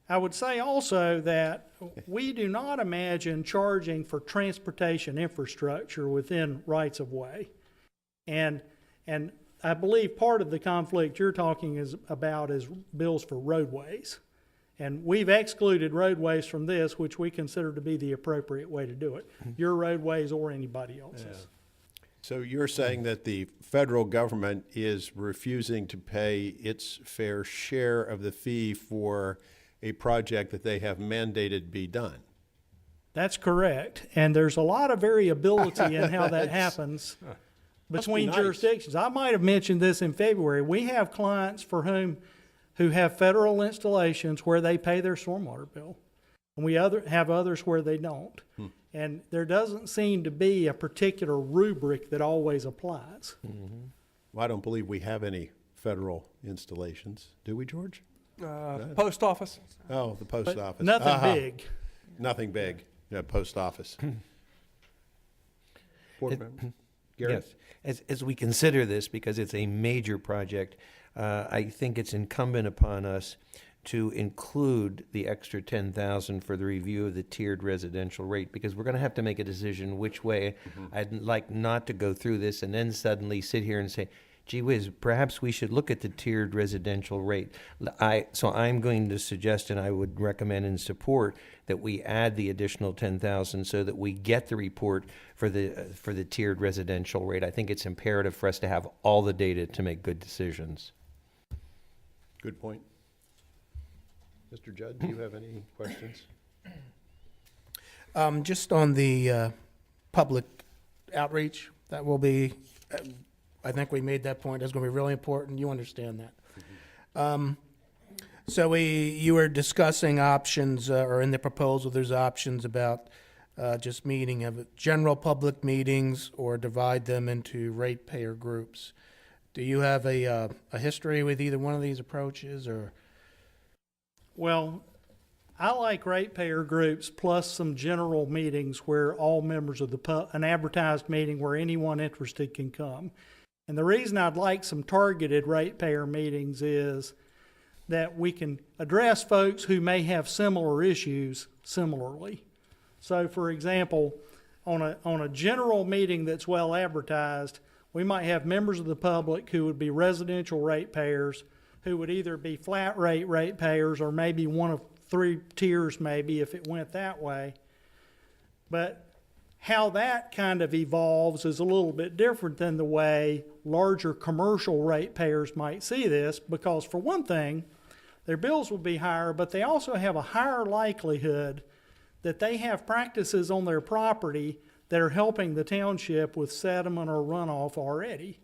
I would say also that we do not imagine charging for transportation infrastructure within rights of way. And I believe part of the conflict you're talking about is bills for roadways. And we've excluded roadways from this, which we consider to be the appropriate way to do it, your roadways or anybody else's. So you're saying that the federal government is refusing to pay its fair share of the fee for a project that they have mandated be done? That's correct. And there's a lot of variability in how that happens between jurisdictions. I might have mentioned this in February. We have clients for who have federal installations where they pay their stormwater bill. And we have others where they don't. And there doesn't seem to be a particular rubric that always applies. Well, I don't believe we have any federal installations, do we, George? Post office. Oh, the post office. Nothing Aha. big. Nothing big. Yeah, post office. Board member? Gary? Yes. As we consider this, because it's a major project, I think it's incumbent upon us to include the extra 10,000 for the review of the tiered residential rate, because we're going to have to make a decision which way. I'd like not to go through this and then suddenly sit here and say, gee whiz, perhaps we should look at the tiered residential rate. So I'm going to suggest, and I would recommend and support, that we add the additional 10,000 so that we get the report for the tiered residential rate. I think it's imperative for us to have all the data to make good decisions. Good point. Mr. Judd, do you have any questions? Just on the public outreach, that will be, I think we made that point, that's going to be really important. You understand that. So you were discussing options, or in the proposal, there's options about just meeting of general public meetings or divide them into ratepayer groups. Do you have a history with either one of these approaches, or? Well, I like ratepayer groups plus some general meetings where all members of an advertised meeting where anyone interested can come. And the reason I'd like some targeted ratepayer meetings is that we can address folks who may have similar issues similarly. So, for example, on a general meeting that's well advertised, we might have members of the public who would be residential ratepayers, who would either be flat rate ratepayers or maybe one of three tiers maybe if it went that way. But how that kind of evolves is a little bit different than the way larger commercial ratepayers might see this, because for one thing, their bills will be higher, but they also have a higher likelihood that they have practices on their property that are helping the township with sediment or runoff already,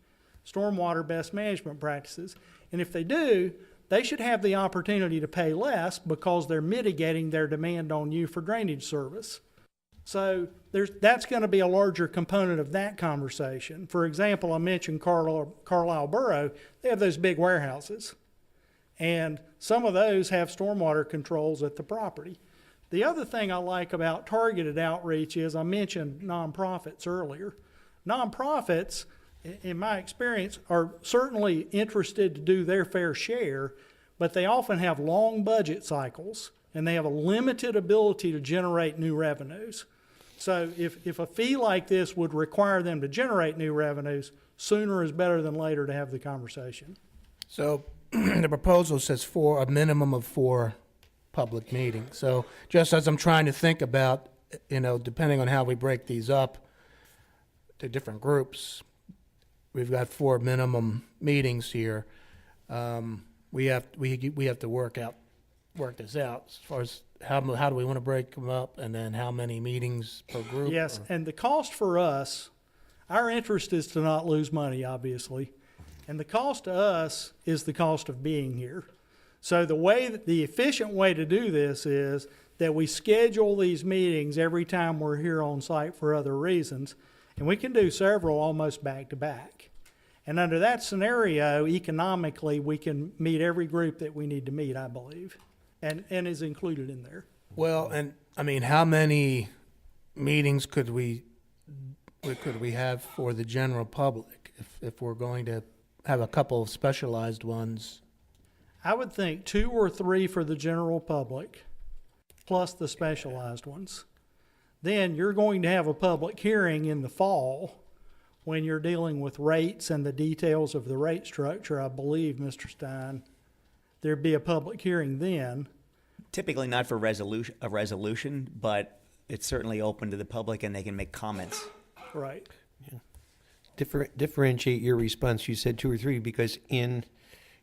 stormwater best management practices. And if they do, they should have the opportunity to pay less because they're mitigating their demand on you for drainage service. So that's going to be a larger component of that conversation. For example, I mentioned Carlisle Borough. They have those big warehouses. And some of those have stormwater controls at the property. The other thing I like about targeted outreach is I mentioned nonprofits earlier. Nonprofits, in my experience, are certainly interested to do their fair share, but they often have long budget cycles and they have a limited ability to generate new revenues. So if a fee like this would require them to generate new revenues, sooner is better than later to have the conversation. So the proposal says a minimum of 4 public meetings. So just as I'm trying to think about, depending on how we break these up to different groups, we've got 4 minimum meetings here. We have to work this out as far as how do we want to break them up, and then how many meetings per group? Yes, and the cost for us, our interest is to not lose money, obviously. And the cost to us is the cost of being here. So the efficient way to do this is that we schedule these meetings every time we're here on site for other reasons, and we can do several almost back to back. And under that scenario, economically, we can meet every group that we need to meet, I believe, and is included in there. Well, and I mean, how many meetings could we have for the general public if we're going to have a couple of specialized ones? I would think 2 or 3 for the general public, plus the specialized ones. Then you're going to have a public hearing in the fall when you're dealing with rates and the details of the rate structure, I believe, Mr. Stein. There'd be a public hearing then. Typically not for a resolution, but it's certainly open to the public and they can make comments. Right. Differentiate your response. You said 2 or 3 because in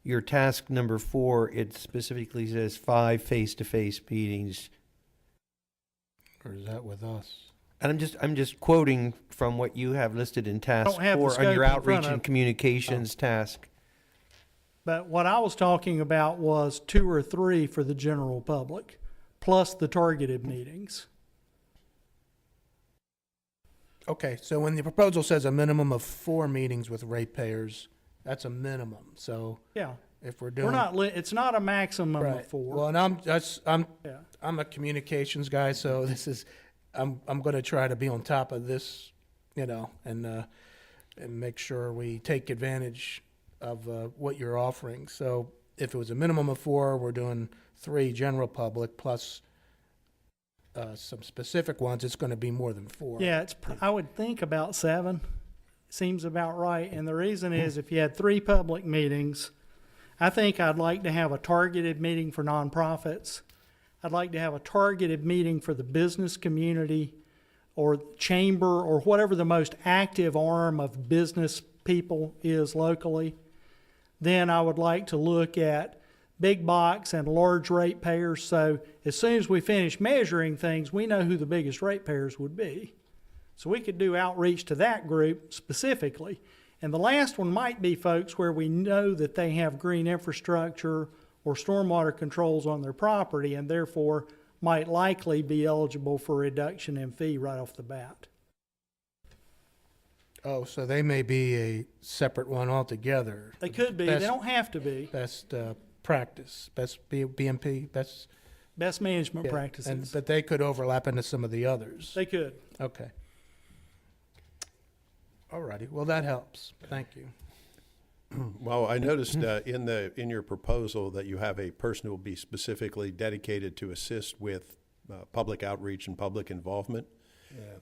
your task number 4, it specifically says 5 face-to-face meetings. Or is that with us? And I'm just quoting from what you have listed in task Don't have the 4 scope on your in outreach front and of- communications task. But what I was talking about was 2 or 3 for the general public, plus the targeted meetings. Okay, so when the proposal says a minimum of 4 meetings with ratepayers, that's a minimum. So Yeah. if we're doing. We're not, it's not a maximum Right. of 4. Well, and Yeah. I'm a communications guy, so I'm going to try to be on top of this, and make sure we take advantage of what you're offering. So if it was a minimum of 4, we're doing 3 general public plus some specific ones. It's going to be more than 4. Yeah, I would think about 7. Seems about right. And the reason is if you had 3 public meetings, I think I'd like to have a targeted meeting for nonprofits. I'd like to have a targeted meeting for the business community or chamber or whatever the most active arm of business people is locally. Then I would like to look at big box and large ratepayers. So as soon as we finish measuring things, we know who the biggest ratepayers would be. So we could do outreach to that group specifically. And the last one might be folks where we know that they have green infrastructure or stormwater controls on their property and therefore might likely be eligible for reduction in fee right off the bat. Oh, so they may be a separate one altogether. They could be. They don't have to be. Best practice, best BMP, Best management yeah, practices. but they could overlap into some of the others. They could. Okay. All righty. Well, that helps. Thank you. Well, I noticed in your proposal that you have a person who will be specifically dedicated to assist with public outreach and public involvement.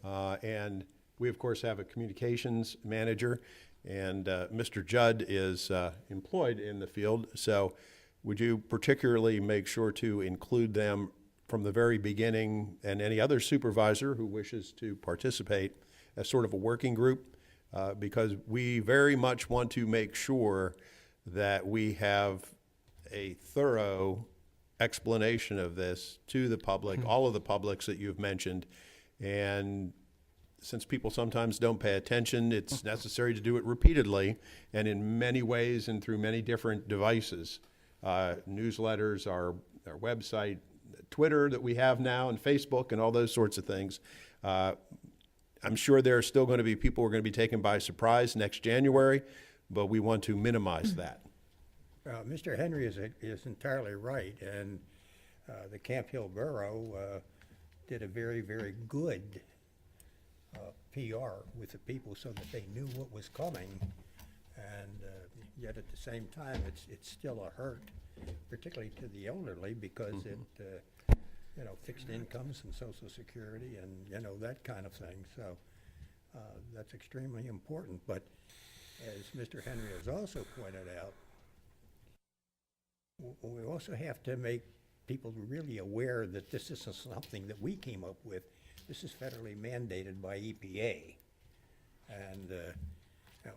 And we, of course, have a communications manager, and Mr. Judd is employed in the field. So would you particularly make sure to include them from the very beginning, and any other supervisor who wishes to participate as sort of a working group? Because we very much want to make sure that we have a thorough explanation of this to the public, all of the publics that you've mentioned. And since people sometimes don't pay attention, it's necessary to do it repeatedly and in many ways and through many different devices. Newsletters, our website, Twitter that we have now, and Facebook and all those sorts of things. I'm sure there are still going to be people who are going to be taken by surprise next January, but we want to minimize that. Mr. Henry is entirely right, and the Camp Hill Borough did a very, very good PR with the people so that they knew what was coming, and yet at the same time, it's still a hurt, particularly to the elderly, because it fixed incomes and Social Security and, that kind of thing. So that's extremely important. But as Mr. Henry has also pointed out, we also have to make people really aware that this isn't something that we came up with. This is federally mandated by EPA. And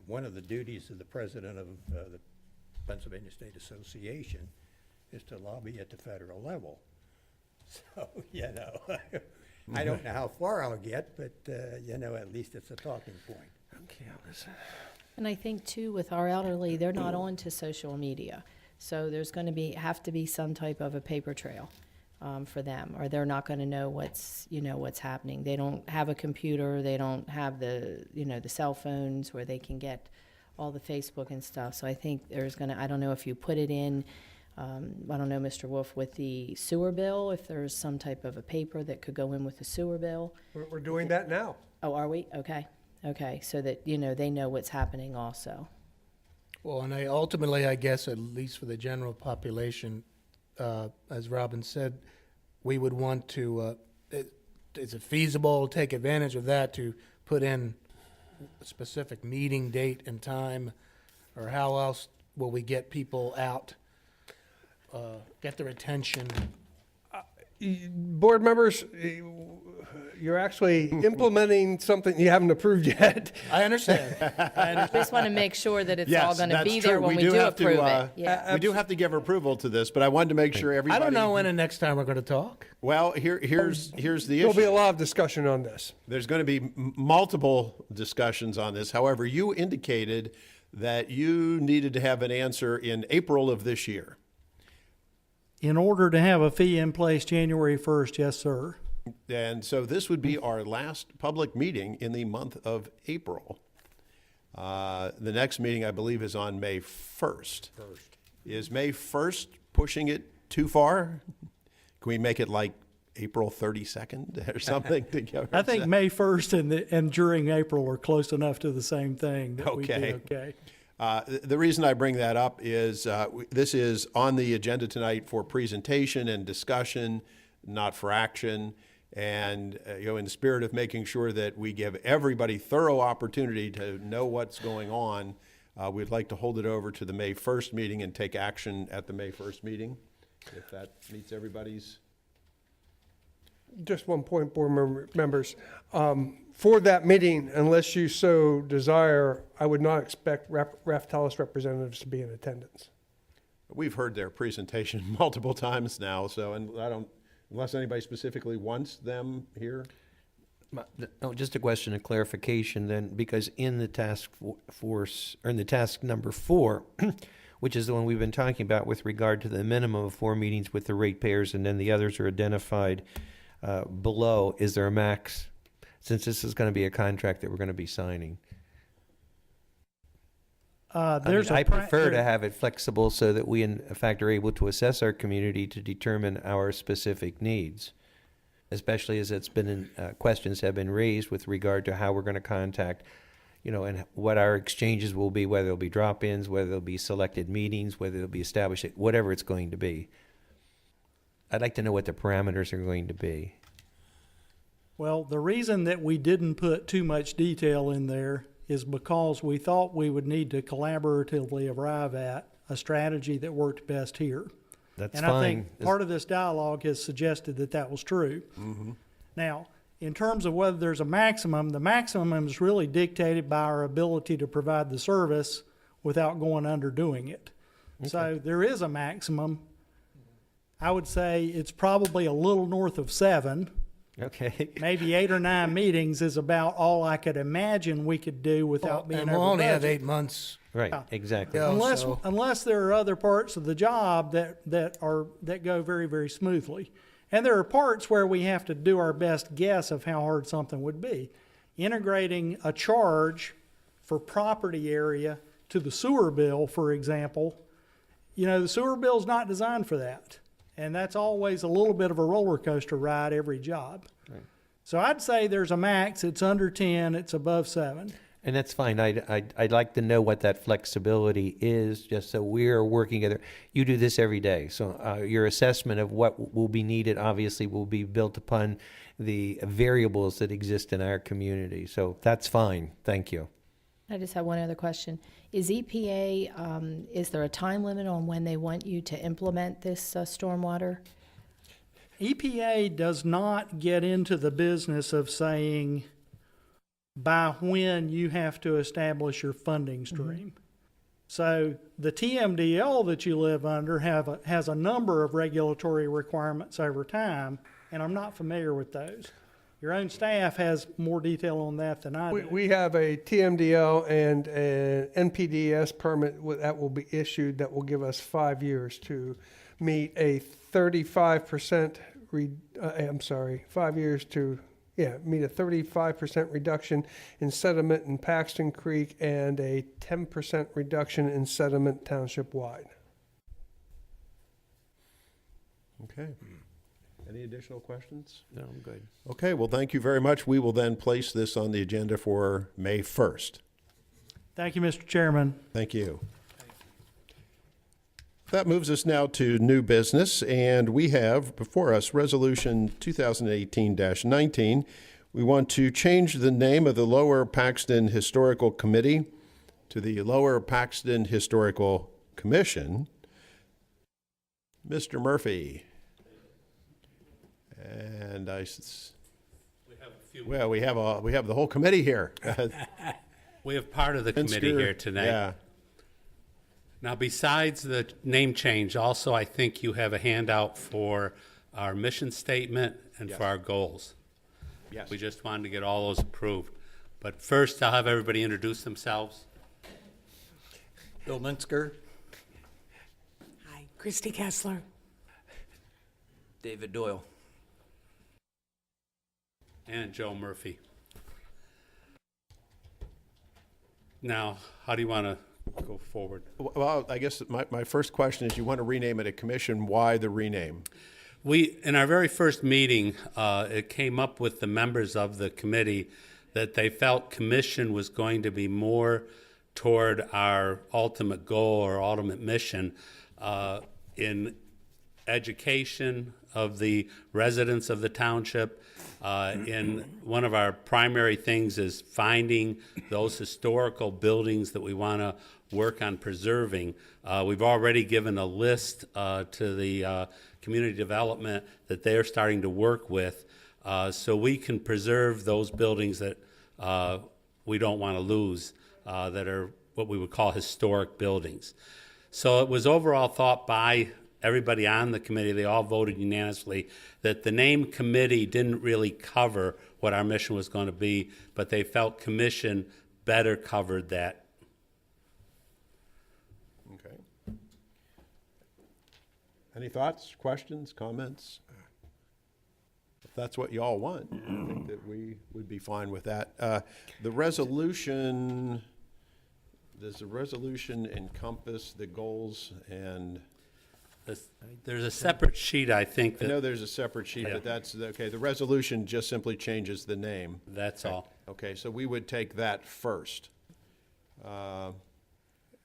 one of the duties of the president of the Pennsylvania State Association is to lobby at the federal level. So, I don't know how far I'll get, but, at least it's a talking point. Okay, And I think too, with our elderly, they're not on to social media. So there's going to have to be some type of a paper trail for them, or they're not going to know what's happening. They don't have a computer. They don't have the cell phones where they can get all the Facebook and stuff. So I think I don't know if you put it in, I don't know, Mr. Wolf, with the sewer bill, if there's some type of a paper that could go in with the sewer bill. We're doing that now. Oh, are we? Okay, so that, they know what's happening also. Well, and ultimately, I guess, at least for the general population, as Robin said, we would want to, is it feasible to take advantage of that to put in a specific meeting date and time? Or how else will we get people out, get their attention? Board members, you're actually implementing something you haven't approved yet. I understand. Just want to make sure that it's all Yes, going to that's be true. there when we do have to, approve it. Yeah. we do have to give approval to this, but I wanted to make sure everybody. I don't know when the next time we're going to talk. Well, here's the issue. There'll be a lot of discussion on this. There's going to be multiple discussions on this. However, you indicated that you needed to have an answer in April of this year. in order to have a fee in place January 1st, yes, sir. And so this would be our last public meeting in the month of April. The next meeting, I believe, is on May 1st. Is May 1st pushing it too far? Can we make it like April 32nd or something? to give I think ourselves- May 1st and during April are close enough to the same thing that we'd be Okay. okay. The reason I bring that up is this is on the agenda tonight for presentation and discussion, not for action. And in the spirit of making sure that we give everybody thorough opportunity to know what's going on, we'd like to hold it over to the May 1st meeting and take action at the May 1st meeting, if that meets everybody's. Just one point, board members. For that meeting, unless you so desire, I would not expect Raftellus representatives to be in attendance. We've heard their presentation multiple times now, so, and I don't, unless anybody specifically wants them here. Oh, just a question of clarification then, because in the task force, or in the task number 4, which is the one we've been talking about with regard to the minimum of 4 meetings with the ratepayers, and then the others are identified below, is there a max? Since this is going to be a contract that we're going to be signing. There's I a pra- prefer to have it flexible so that we, in fact, are able to assess our community to determine our specific needs, especially as it's been questions have been raised with regard to how we're going to contact, and what our exchanges will be, whether it'll be drop-ins, whether it'll be selected meetings, whether it'll be established, whatever it's going to be. I'd like to know what the parameters are going to be. Well, the reason that we didn't put too much detail in there is because we thought we would need to collaboratively arrive at a strategy that worked best here. That's and fine. I think part of this dialogue has suggested that that was true. Mm-hmm. Now, in terms of whether there's a maximum, the maximum is really dictated by our ability to provide the service without going under doing it. So there is a maximum. I would say it's probably a little north of 7. Okay. Maybe 8 or 9 meetings is about all I could imagine we could do without being And over we'll only have budget. 8 months. Right, Yeah. exactly. Yeah. Unless there are other parts of the job that go very, very smoothly. And there are parts where we have to do our best guess of how hard something would be. Integrating a charge for property area to the sewer bill, for example, the sewer bill's not designed for that. And that's always a little bit of a roller coaster ride every job. Right. So I'd say there's a max, it's under 10, it's above 7. And that's fine. I'd like to know what that flexibility is, just so we're working together. You do this every day, so your assessment of what will be needed obviously will be built upon the variables that exist in our community. So that's fine. Thank you. I just have one other question. Is EPA, is there a time limit on when they want you to implement this stormwater? EPA does not get into the business of saying by when you have to establish your funding stream. So the TMDL that you live under has a number of regulatory requirements over time, and I'm not familiar with those. Your own staff has more detail on that than I do. We have a TMDL and an NPDES permit that will be issued that will give us 5 years to meet a 35% 5 years to meet a 35% reduction in sediment in Paxton Creek and a 10% reduction in sediment township-wide. Okay. Any additional questions? No, I'm good. Okay, well, thank you very much. We will then place this on the agenda for May 1st. Thank you, Mr. Chairman. Thank you. That moves us now to new business, and we have before us Resolution 2018-19. We want to change the name of the Lower Paxton Historical Committee to the Lower Paxton Historical Commission. Mr. Murphy. And we have the whole committee here. We have part of the committee here tonight. Yeah. Now, besides the name change, also I think you have a handout for our mission statement and for our goals. Yes. We just wanted to get all those approved. But first, I'll have everybody introduce themselves. Bill Minsker. Hi, Christy Kessler. David Doyle. And Joe Murphy. Now, how do you want to go forward? Well, I guess my first question is, you want to rename it a commission. Why the rename? We, in our very first meeting, it came up with the members of the committee that they felt commission was going to be more toward our ultimate goal or ultimate mission in education of the residents of the township. In one of our primary things is finding those historical buildings that we want to work on preserving. We've already given a list to the community development that they're starting to work with, so we can preserve those buildings that we don't want to lose, that are what we would call historic buildings. So it was overall thought by everybody on the committee, they all voted unanimously, that the name committee didn't really cover what our mission was going to be, but they felt commission better covered that. Okay. Any thoughts, questions, comments? If that's what y'all want, I think that we would be fine with that. The resolution, does the resolution encompass the goals and? There's a separate sheet, I think. I know there's a separate sheet, Yeah. but that's, okay, the resolution just simply changes the name. That's all. Okay, so we would take that first. Any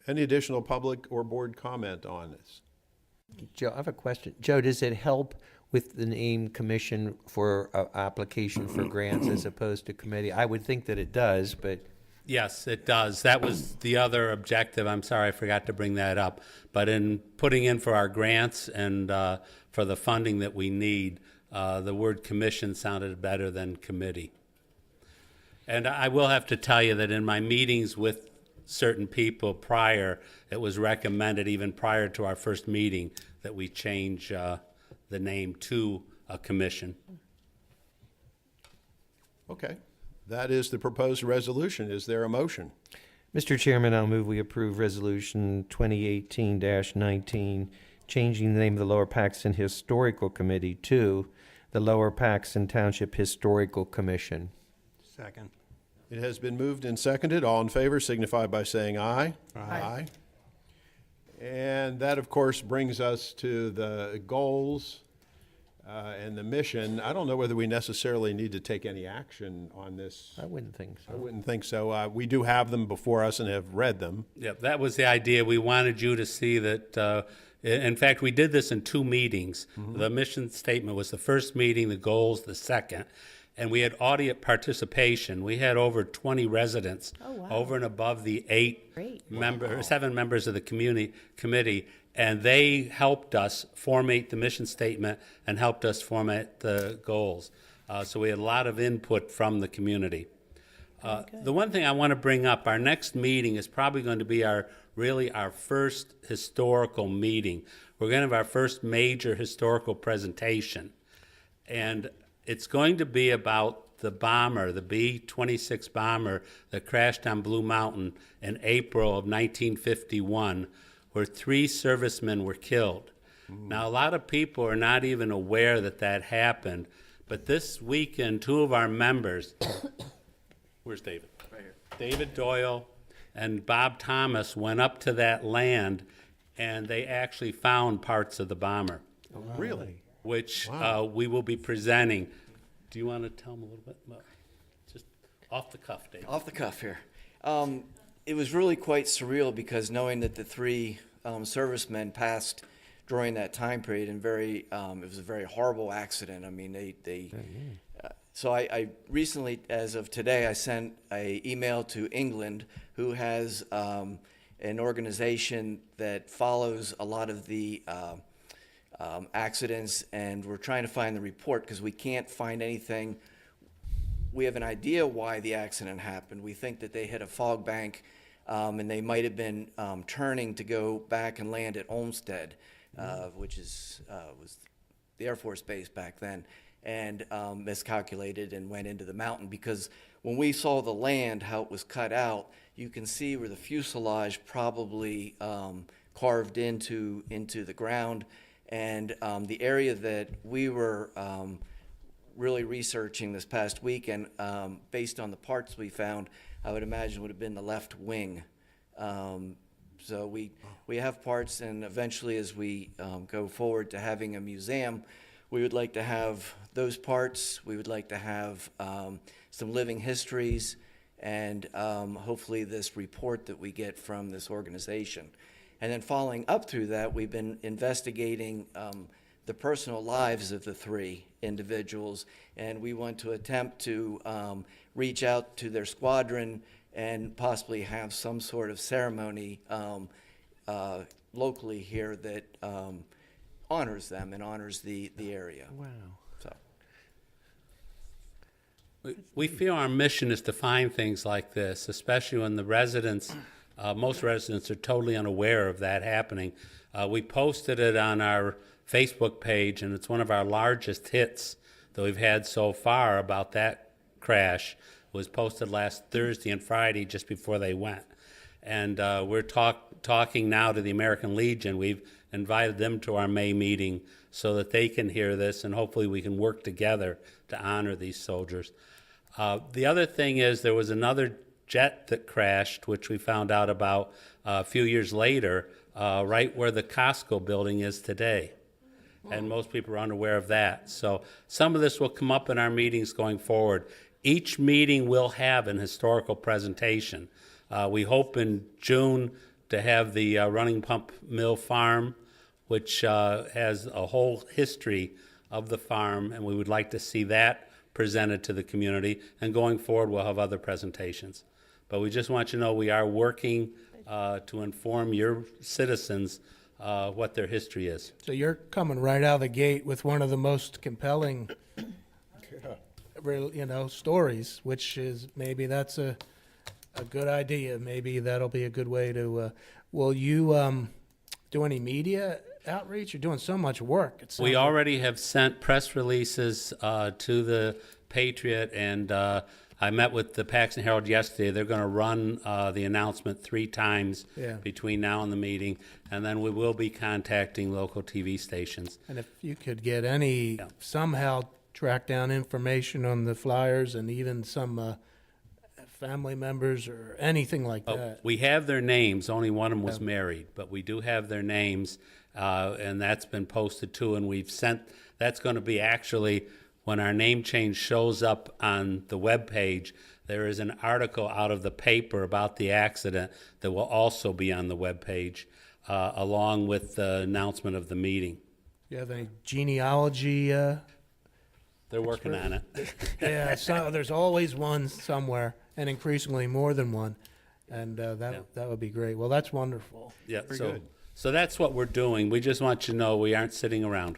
additional public or board comment on this? Joe, I have a question. Joe, does it help with the name commission for application for grants as opposed to committee? I would think that it does, but. Yes, it does. That was the other objective. I'm sorry, I forgot to bring that up. But in putting in for our grants and for the funding that we need, the word commission sounded better than committee. And I will have to tell you that in my meetings with certain people prior, it was recommended even prior to our first meeting that we change the name to a commission. Okay, that is the proposed resolution. Is there a motion? Mr. Chairman, I'll move we approve Resolution 2018-19, changing the name of the Lower Paxton Historical Committee to the Lower Paxton Township Historical Commission. Second. It has been moved and seconded. All in favor signify by saying aye. Aye. And that, of course, brings us to the goals and the mission. I don't know whether we necessarily need to take any action on this. I wouldn't think so. I wouldn't think so. We do have them before us and have read them. Yep, that was the idea. We wanted you to see that, in fact, we did this in 2 meetings. The mission statement was the first meeting, the goals the second. And we had audience participation. We had over 20 residents, over and above the 7 members of the committee, and they helped us formate the mission statement and helped us format the goals. So we had a lot of input from the community. The one thing I want to bring up, our next meeting is probably going to be our first historical meeting. We're going to have our first major historical presentation. And it's going to be about the bomber, the B-26 bomber that crashed on Blue Mountain in April of 1951, where 3 servicemen were killed. Now, a lot of people are not even aware that that happened, but this weekend, 2 of our members, where's David? Right here. David Doyle and Bob Thomas went up to that land, and they actually found parts of the bomber. Oh, really? Which we will be presenting. Do you want to tell them a little bit about, just off the cuff, Dave? Off the cuff here. It was really quite surreal because knowing that the 3 servicemen passed during that time period, and it was a very horrible accident. I mean, so I recently, as of today, I sent an email to England, who has an organization that follows a lot of the accidents, and we're trying to find the report because we can't find anything. We have an idea why the accident happened. We think that they hit a fog bank, and they might have been turning to go back and land at Olmsted, which was the Air Force base back then, and miscalculated and went into the mountain. Because when we saw the land, how it was cut out, you can see where the fuselage probably carved into the ground. And the area that we were really researching this past weekend, based on the parts we found, I would imagine would have been the left wing. So we have parts, and eventually as we go forward to having a museum, we would like to have those parts. We would like to have some living histories, and hopefully this report that we get from this organization. And then following up through that, we've been investigating the personal lives of the three individuals, and we want to attempt to reach out to their squadron and possibly have some sort of ceremony locally here that honors them and honors the area. Wow. So. We feel our mission is to find things like this, especially when the residents, most residents are totally unaware of that happening. We posted it on our Facebook page, and it's one of our largest hits that we've had so far about that crash. It was posted last Thursday and Friday just before they went. And we're talking now to the American Legion. We've invited them to our May meeting so that they can hear this, and hopefully we can work together to honor these soldiers. The other thing is there was another jet that crashed, which we found out about a few years later, right where the Costco building is today. And most people are unaware of that. So some of this will come up in our meetings going forward. Each meeting will have an historical presentation. We hope in June to have the Running Pump Mill Farm, which has a whole history of the farm, and we would like to see that presented to the community. And going forward, we'll have other presentations. But we just want you to know we are working to inform your citizens what their history is. So you're coming right out of the gate with one of the most compelling, stories, which is maybe that's a good idea. Maybe that'll be a good way to. Will you do any media outreach? You're doing so much work. We already have sent press releases to the Patriot, and I met with the Paxton Herald yesterday. They're going to run the announcement 3 times between now and the meeting, and then we will be contacting local TV stations. And if you could get somehow track down information on the flyers and even some family members or anything like that. We have their names. Only one of them was married, but we do have their names, and that's been posted too, and we've sent, that's going to be actually, when our name change shows up on the web page, there is an article out of the paper about the accident that will also be on the web page, along with the announcement of the meeting. Do you have any genealogy? They're working on it. Yeah, so there's always one somewhere, and increasingly more than one, and that would be great. Well, that's wonderful. Yeah, so that's what we're doing. We just want you to know we aren't sitting around.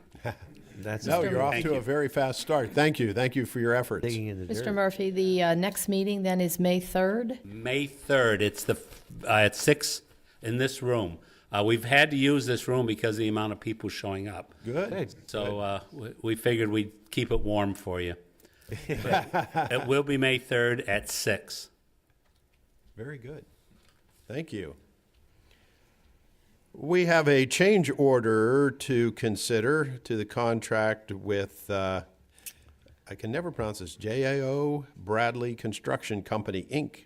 You're off to a very fast start. Thank you for your efforts. Mr. Murphy, the next meeting then is May 3rd? May 3rd. It's at 6 in this room. We've had to use this room because of the amount of people showing up. Good. So we figured we'd keep it warm for you. It will be May 3rd at 6. Very good. Thank you. We have a change order to consider to the contract with, I can never pronounce this, J.A.O. Bradley Construction Company, Inc.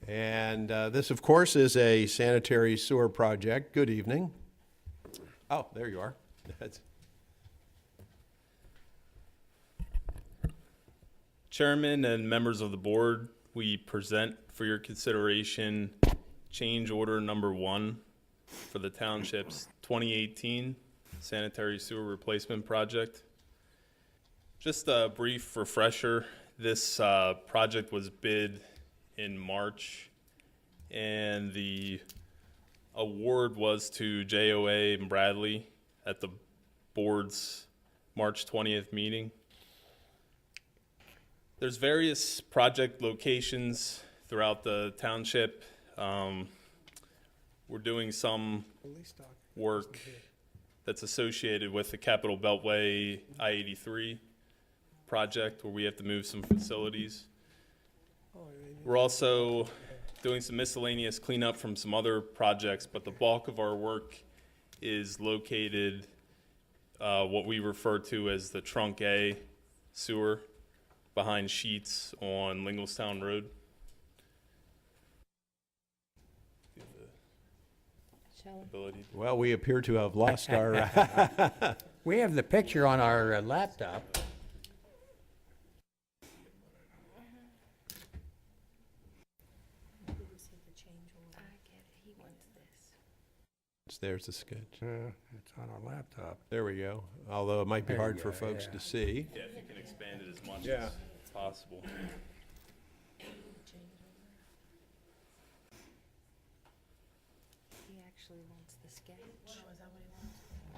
And this, of course, is a sanitary sewer project. Good evening. Oh, there you are. Chairman and members of the board, we present for your consideration change order number 1 for the township's 2018 sanitary sewer replacement project. Just a brief refresher, this project was bid in March, and the award was to JOA and Bradley at the board's March 20th meeting. There's various project locations throughout the township. We're doing some work that's associated with the Capital Beltway I-83 project where we have to move some facilities. We're also doing some miscellaneous cleanup from some other projects, but the bulk of our work is located what we refer to as the Trunk A sewer behind Sheets on Linglestown Road. Ability. Well, we appear to have lost our. We have the picture on our laptop. There's the sketch. It's on our laptop. There we go. Although it might be There hard you for go, folks yeah. to see. Yeah, if you can expand it as much Yeah. as possible.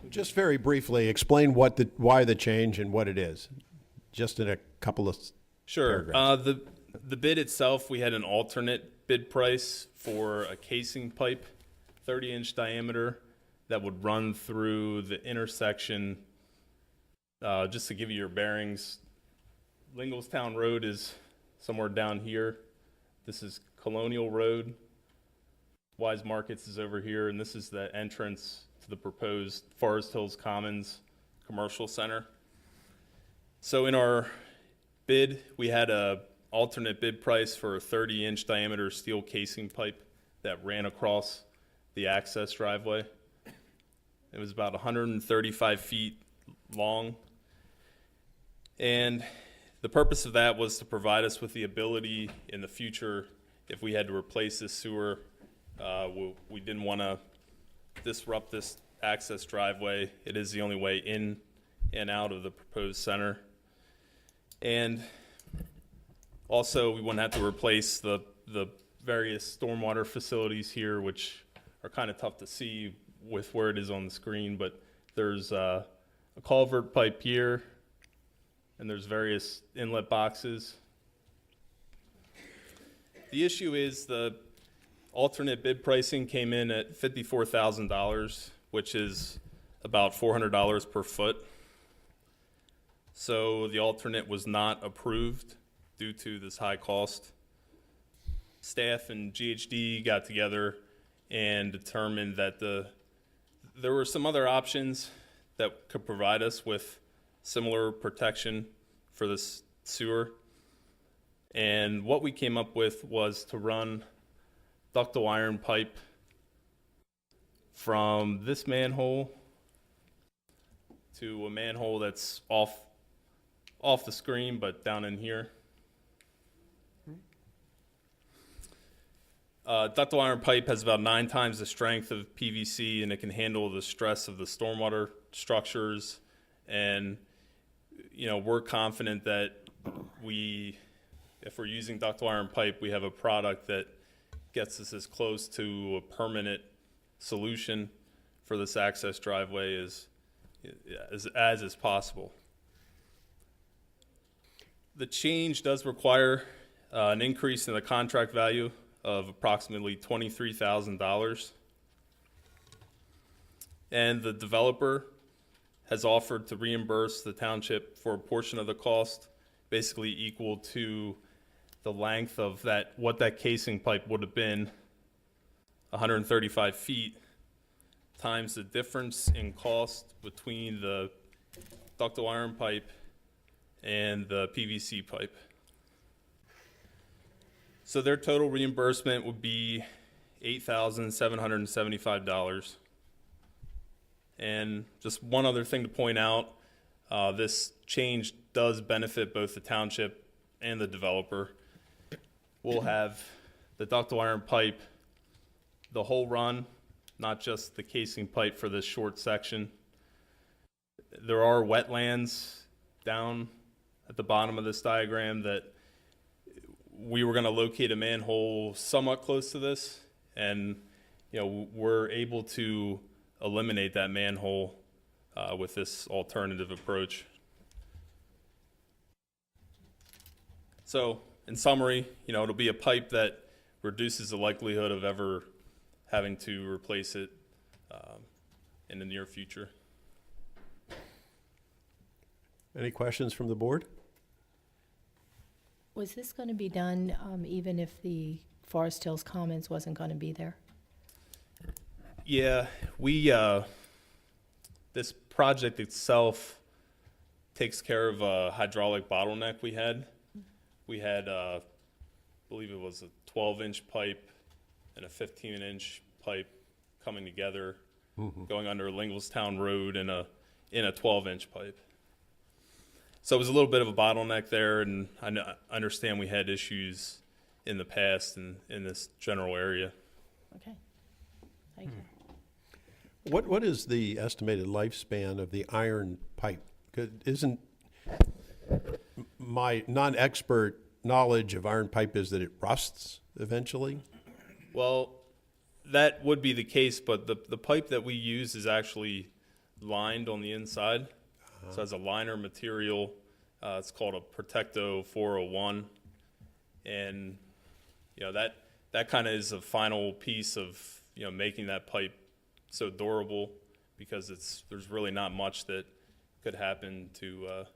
Just very briefly, explain why the change and what it is, just in a couple of Sure. paragraphs. The bid itself, we had an alternate bid price for a casing pipe, 30-inch diameter, that would run through the intersection. Just to give you your bearings, Linglestown Road is somewhere down here. This is Colonial Road. Wise Markets is over here, and this is the entrance to the proposed Forest Hills Commons Commercial Center. So in our bid, we had a alternate bid price for a 30-inch diameter steel casing pipe that ran across the access driveway. It was about 135 feet long. And the purpose of that was to provide us with the ability in the future, if we had to replace this sewer, we didn't want to disrupt this access driveway. It is the only way in and out of the proposed center. And also, we wouldn't have to replace the various stormwater facilities here, which are kind of tough to see with where it is on the screen, but there's a culvert pipe here, and there's various inlet boxes. The issue is the alternate bid pricing came in at $54,000, which is about $400 per foot. So the alternate was not approved due to this high cost. Staff and GHD got together and determined that there were some other options that could provide us with similar protection for this sewer. And what we came up with was to run ductile iron pipe from this manhole to a manhole that's off the screen, but down in here. Ductile iron pipe has about 9 times the strength of PVC, and it can handle the stress of the stormwater structures. And, you know, we're confident that if we're using ductile iron pipe, we have a product that gets us as close to a permanent solution for this access driveway as is possible. The change does require an increase in the contract value of approximately $23,000. And the developer has offered to reimburse the township for a portion of the cost, basically equal to the length of what that casing pipe would have been, 135 feet, times the difference in cost between the ductile iron pipe and the PVC pipe. So their total reimbursement would be $8,775. And just one other thing to point out, this change does benefit both the township and the developer. We'll have the ductile iron pipe, the whole run, not just the casing pipe for this short section. There are wetlands down at the bottom of this diagram that we were going to locate a manhole somewhat close to this, and we're able to eliminate that manhole with this alternative approach. So, in summary, it'll be a pipe that reduces the likelihood of ever having to replace it in the near future. Any questions from the board? Was this going to be done even if the Forest Hills Commons wasn't going to be there? Yeah, this project itself takes care of a hydraulic bottleneck we had. We had, I believe it was a 12-inch pipe and a 15-inch pipe coming together, going under Linglestown Road in a 12-inch pipe. So it was a little bit of a bottleneck there, and I understand we had issues in the past in this general area. Okay. Thank you. What is the estimated lifespan of the iron pipe? 'Cause isn't my non-expert knowledge of iron pipe is that it rusts eventually? Well, that would be the case, but the pipe that we use is actually lined on the inside. So it has a liner material. It's called a Protecto 401. And, that kind of is a final piece of, making that pipe so durable, because there's really not much that could happen to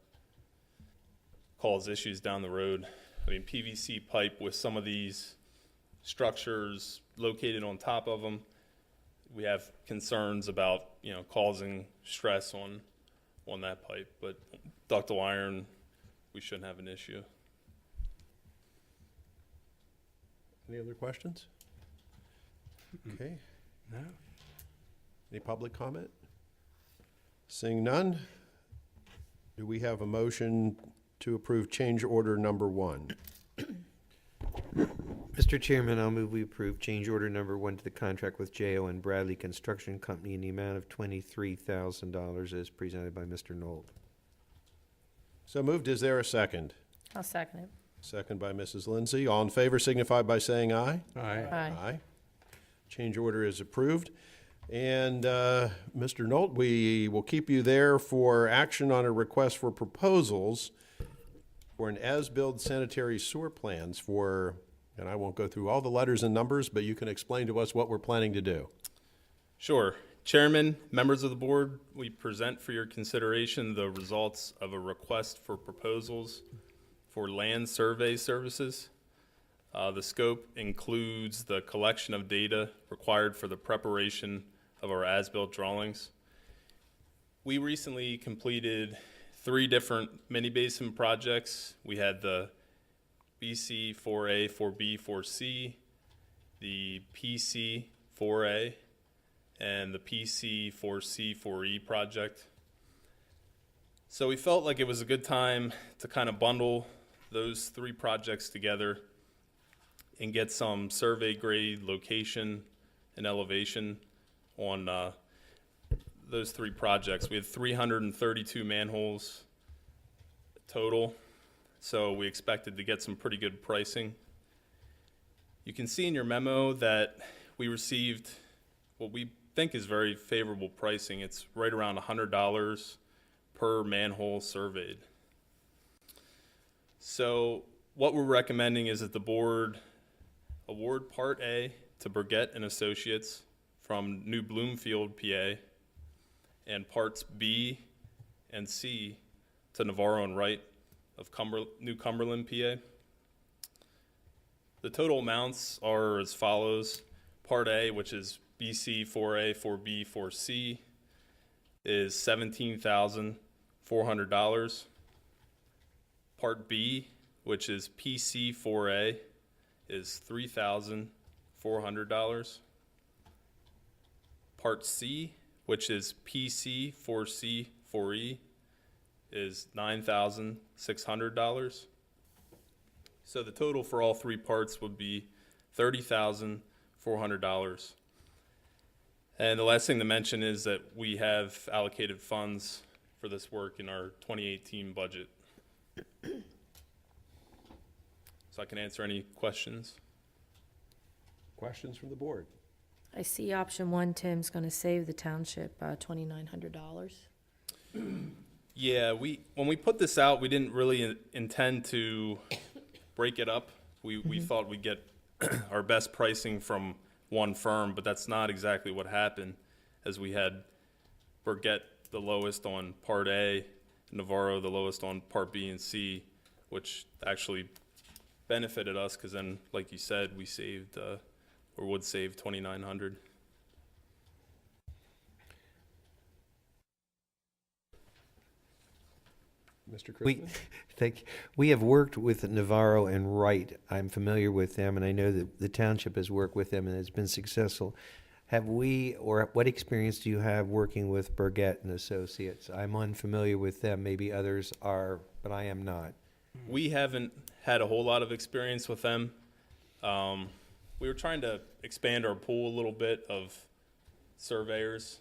cause issues down the road. I mean, PVC pipe with some of these structures located on top of them, we have concerns about, causing stress on that pipe. But ductile iron, we shouldn't have an issue. Any other questions? Okay. No. Any public comment? Seeing none, do we have a motion to approve change order number 1? Mr. Chairman, I'll move we approve change order number 1 to the contract with J.O. and Bradley Construction Company in the amount of $23,000 as presented by Mr. Knoll. So moved. Is there a second? I'll second it. Second by Mrs. Lindsay. All in favor signify by saying aye. Aye. Aye. Change order is approved. And Mr. Knoll, we will keep you there for action on a request for proposals for an as-built sanitary sewer plans for, and I won't go through all the letters and numbers, but you can explain to us what we're planning to do. Sure. Chairman, members of the board, we present for your consideration the results of a request for proposals for land survey services. The scope includes the collection of data required for the preparation of our as-built drawings. We recently completed 3 different mini basin projects. We had the BC 4A, 4B, 4C, the PC 4A, and the PC 4C, 4E project. So we felt like it was a good time to kind of bundle those 3 projects together and get some survey grade location and elevation on those 3 projects. We had 332 manholes total, so we expected to get some pretty good pricing. You can see in your memo that we received what we think is very favorable pricing. It's right around $100 per manhole surveyed. So what we're recommending is that the board award Part A to Burgett and Associates from New Bloomfield, PA, and Parts B and C to Navarro and Wright of New Cumberland, PA. The total amounts are as follows. Part A, which is BC 4A, 4B, 4C, is $17,400. Part B, which is PC 4A, is $3,400. Part C, which is PC 4C 4E, is $9,600. So the total for all 3 parts would be $30,400. And the last thing to mention is that we have allocated funds for this work in our 2018 budget. So I can answer any questions. Questions from the board? I see option 1, Tim's going to save the township $2,900. Yeah, when we put this out, we didn't really intend to break it up. We thought we'd get our best pricing from one firm, but that's not exactly what happened, as we had Burgett the lowest on Part A, Navarro the lowest on Part B and C, which actually benefited us because then, like you said, we saved or would save $2,900. Mr. We, Christmas? we have worked with Navarro and Wright. I'm familiar with them, and I know that the township has worked with them and has been successful. Have we, or what experience do you have working with Burgett and Associates? I'm unfamiliar with them. Maybe others are, but I am not. We haven't had a whole lot of experience with them. We were trying to expand our pool a little bit of surveyors,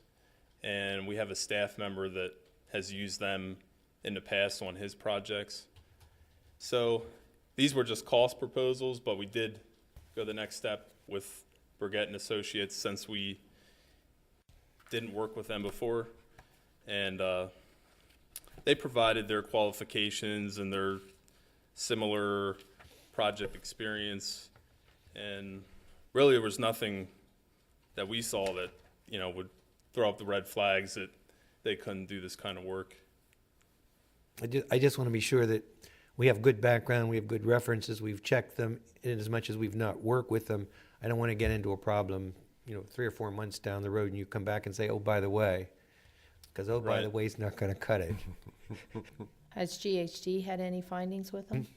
and we have a staff member that has used them in the past on his projects. So these were just cost proposals, but we did go the next step with Burgett and Associates since we didn't work with them before. And they provided their qualifications and their similar project experience. And really there was nothing that we saw that, you know, would throw up the red flags that they couldn't do this kind of work. I just want to be sure that we have good background, we have good references, we've checked them, and as much as we've not worked with them, I don't want to get into a problem, 3 or 4 months down the road and you come back and say, oh, by the way, because by the way is not going to cut it. Has GHD had any findings with them?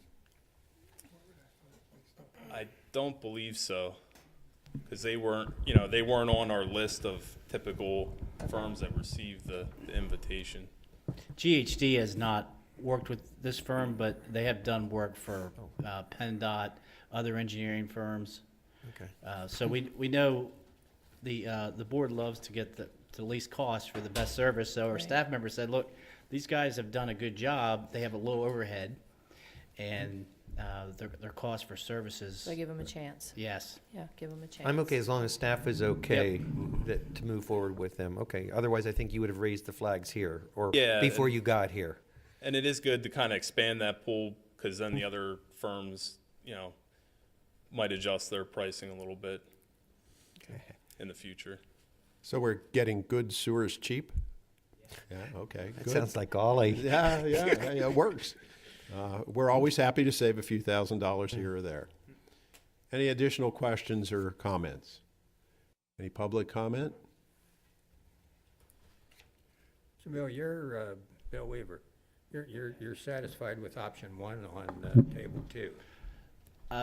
I don't believe so, because they weren't on our list of typical firms that received the invitation. GHD has not worked with this firm, but they have done work for PennDOT, other engineering firms. Okay. So we know the board loves to get the least cost for the best service. So our staff member said, look, these guys have done a good job. They have a low overhead, and their cost for services. So give them a chance. Yes. Yeah, give them a chance. I'm okay as long as staff is okay to move forward with them. Okay, otherwise I think you would have raised the flags here or before you got here. And it is good to kind of expand that pool, because then the other firms, might adjust their pricing a little bit in the future. So we're getting good sewers cheap? Yeah, okay, That good. sounds like Ollie. Yeah, it works. We're always happy to save a few $1,000s here or there. Any additional questions or comments? Any public comment? So Bill, Bill Weaver, you're satisfied with option 1 on table 2?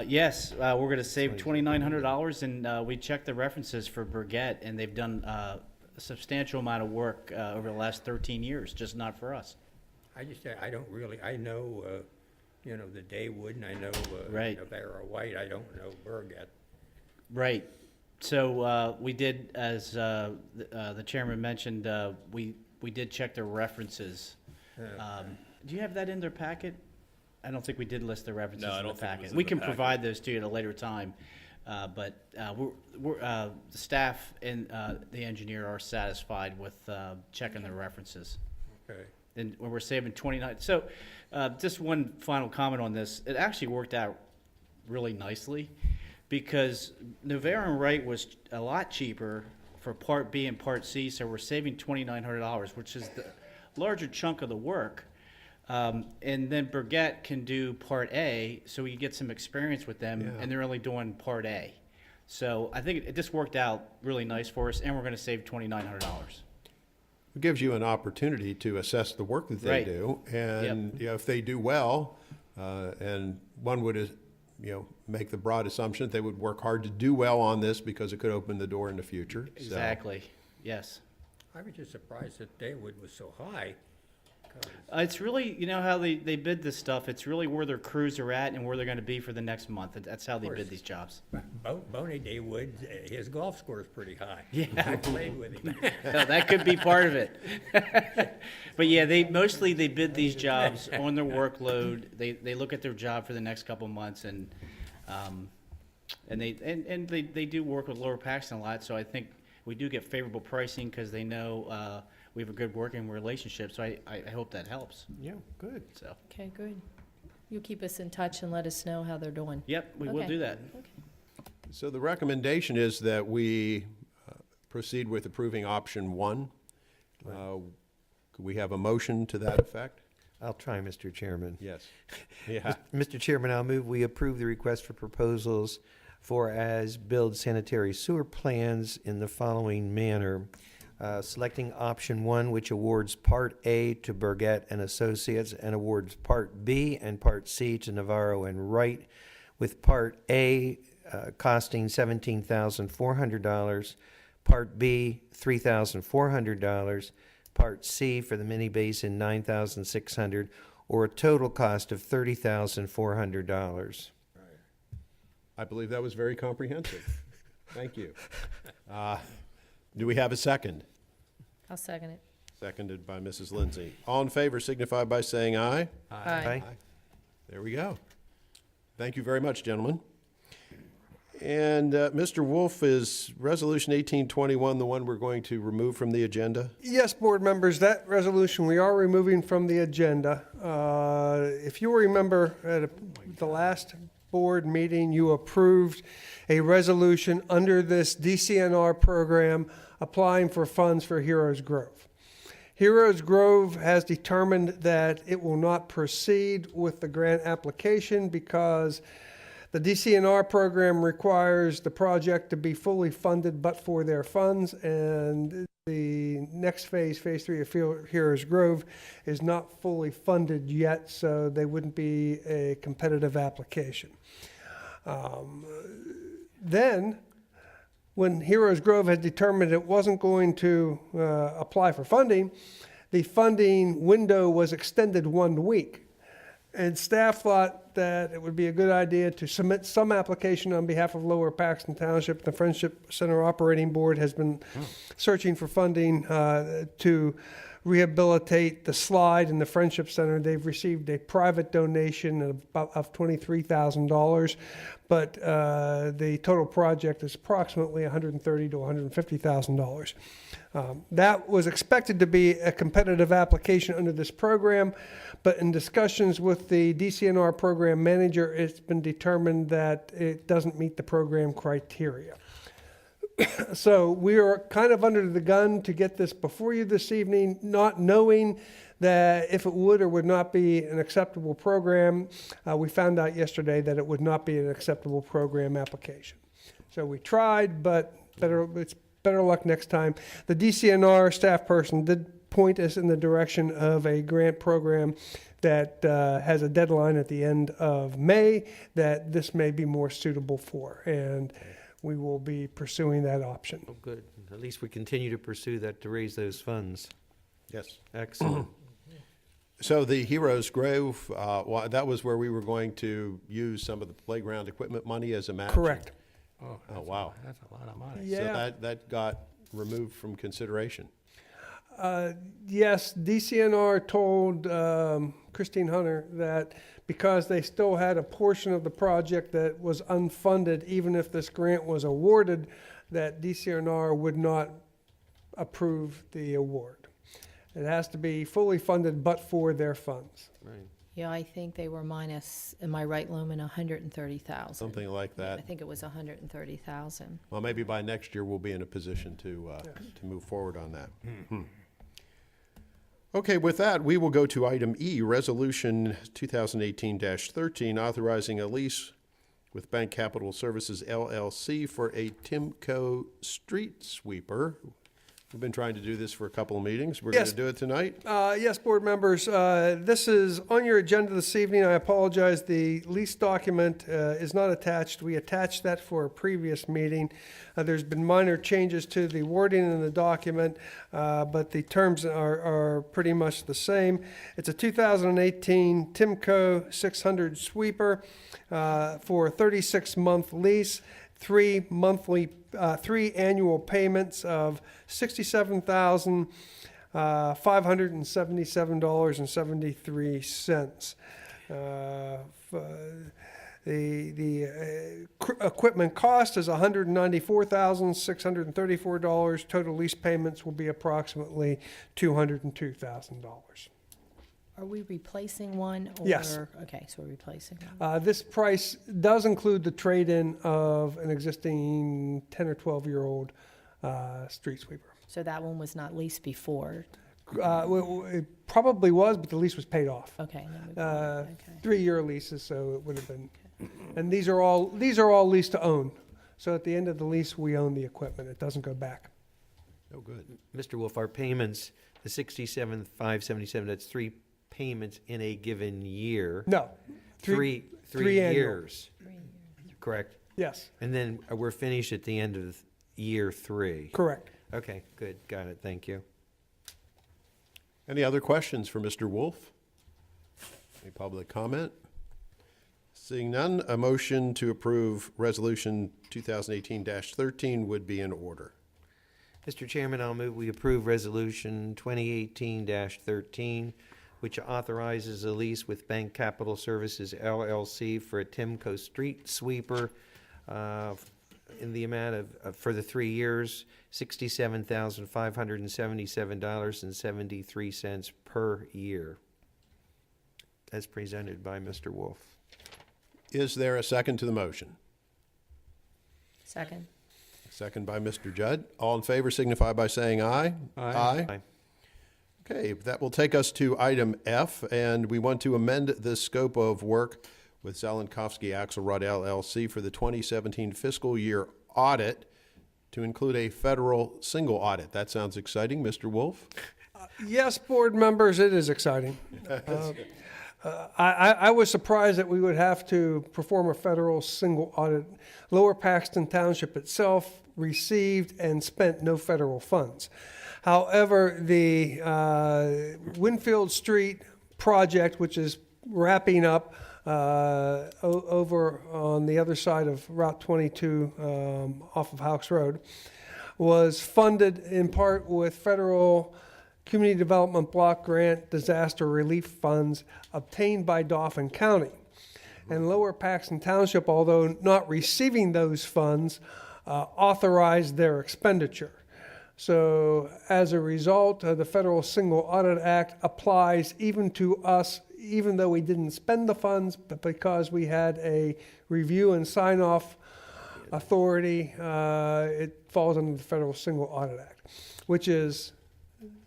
Yes, we're going to save $2,900, and we checked the references for Burgett, and they've done a substantial amount of work over the last 13 years, just not for us. I don't really, I know, the Daywood, and I know Right. Navarro White. I don't know Burgett. Right. So we did, as the chairman mentioned, we did check their references. Do you have that in their packet? I don't think we did list the references No, I in the don't think it packet. was in We the can packet. provide those to you at a later time. But the staff and the engineer are satisfied with checking the references. Okay. And we're saving 29. So just one final comment on this. It actually worked out really nicely because Navarro and Wright was a lot cheaper for Part B and Part C, so we're saving $2,900, which is the larger chunk of the work. And then Burgett can do Part A, so we can get some experience with them, and they're only doing Part A. So I think it just worked out really nice for us, and we're going to save $2,900. It gives you an opportunity to assess the work that they Right. do, and if they do well, and one would, make the broad assumption that they would work hard to do well on this because it could open the door in the future. So- Exactly. Yes. I was just surprised that Daywood was so high. It's really, how they bid this stuff, it's really where their crews are at and where they're going to be for the next month. That's how they bid these jobs. Boney Daywood, his golf score is pretty high. Yeah. I played with him. No, that could be part of it. But yeah, they bid these jobs on their workload. They look at their job for the next couple of months, and they do work with Lower Paxton a lot. So I think we do get favorable pricing because they know we have a good working relationship. So I hope that helps. Yeah, good. So Okay, good. You keep us in touch and let us know how they're doing. yep, we will Okay. do that. So the recommendation is that we proceed with approving option 1. Could we have a motion to that effect? I'll try, Mr. Chairman. Yes. Yeah. Mr. Chairman, I'll move we approve the request for proposals for as-built sanitary sewer plans in the following manner. selecting option 1, which awards Part A to Burgett and Associates and awards Part B and Part C to Navarro and Wright, with Part A costing $17,400, Part B $3,400, Part C for the mini basin $9,600, or a total cost of $30,400. I believe that was very comprehensive. Thank you. Do we have a second? I'll second it. Seconded by Mrs. Lindsay. All in favor signify by saying aye. Aye. There we go. Thank you very much, gentlemen. And Mr. Wolf, is Resolution 1821 the one we're going to remove from the agenda? Yes, board members, that resolution we are removing from the agenda. If you remember at the last board meeting, you approved a resolution under this DCNR program applying for funds for Heroes Grove. Heroes Grove has determined that it will not proceed with the grant application because the DCNR program requires the project to be fully funded but for their funds, and the next phase, phase 3 of Heroes Grove, is not fully funded yet, so they wouldn't be a competitive application. Then, when Heroes Grove had determined it wasn't going to apply for funding, the funding window was extended 1 week. And staff thought that it would be a good idea to submit some application on behalf of Lower Paxton Township. The Friendship Center Operating Board has been searching for funding to rehabilitate the slide in the Friendship Center. They've received a private donation of $23,000, but the total project is approximately $130,000 to $150,000. That was expected to be a competitive application under this program, but in discussions with the DCNR program manager, it's been determined that it doesn't meet the program criteria. So we are kind of under the gun to get this before you this evening, not knowing that if it would or would not be an acceptable program. We found out yesterday that it would not be an acceptable program application. So we tried, but it's better luck next time. The DCNR staff person did point us in the direction of a grant program that has a deadline at the end of May that this may be more suitable for, and we will be pursuing that option. Oh, good. At least we continue to pursue that to raise those funds. Yes. Excellent. So the Heroes Grove, that was where we were going to use some of the playground equipment money as a match? Correct. Oh, wow. That's a lot of money. Yeah. So that got removed from consideration. Yes, DCNR told Christine Hunter that because they still had a portion of the project that was unfunded, even if this grant was awarded, that DCNR would not approve the award. It has to be fully funded but for their funds. Right. Yeah, I think they were minus, am I right, Lumen, 130,000? Something like that. I think it was 130,000. Well, maybe by next year we'll be in a position to move forward on that. Okay, with that, we will go to item E, Resolution 2018-13, authorizing a lease with Bank Capital Services LLC for a Timco street sweeper. We've been trying to do this for a couple of meetings. We're going Yes. to do it tonight. Yes, board members, this is on your agenda this evening. I apologize, the lease document is not attached. We attached that for a previous meeting. There's been minor changes to the wording in the document, but the terms are pretty much the same. It's a 2018 Timco 600 sweeper for a 36-month lease. 3 annual payments of $67,577.73. The equipment cost is $194,634. Total lease payments will be approximately $202,000. Are we replacing one? Yes. Okay, so we're replacing one. This price does include the trade-in of an existing 10 or 12-year-old street sweeper. So that one was not leased before? It probably was, but the lease was paid off. Okay. Okay. 3-year leases, so it would have been. And these are all lease to own. So at the end of the lease, we own the equipment. It doesn't go back. Oh, good. Mr. Wolf, our payments, the 67,577, that's 3 payments in a given year. No. Three annual. years. Correct? Yes, And then we're finished at the end of year 3. correct. Okay, good, got it, thank you. Any other questions for Mr. Wolf? Any public comment? Seeing none, a motion to approve Resolution 2018-13 would be in order. Mr. Chairman, I'll move we approve Resolution 2018-13, which authorizes a lease with Bank Capital Services LLC for a Timco street sweeper in the amount of for the 3 years, $67,577.73 per year, as presented by Mr. Wolf. Is there a second to the motion? Second. Second by Mr. Judd. All in favor signify by saying aye. Aye. Okay, that will take us to item F, and we want to amend the scope of work with Zelenkowski Axelrod LLC for the 2017 fiscal year audit to include a federal single audit. That sounds exciting, Mr. Wolf. Yes, board members, it is exciting. I was surprised that we would have to perform a federal single audit. Lower Paxton Township itself received and spent no federal funds. However, the Winfield Street project, which is wrapping up over on the other side of Route 22 off of Hawks Road, was funded in part with federal Community Development Block Grant disaster relief funds obtained by Dauphin County. And Lower Paxton Township, although not receiving those funds, authorized their expenditure. So as a result, the Federal Single Audit Act applies even to us, even though we didn't spend the funds, but because we had a review and sign-off authority, it falls under the Federal Single Audit Act, which is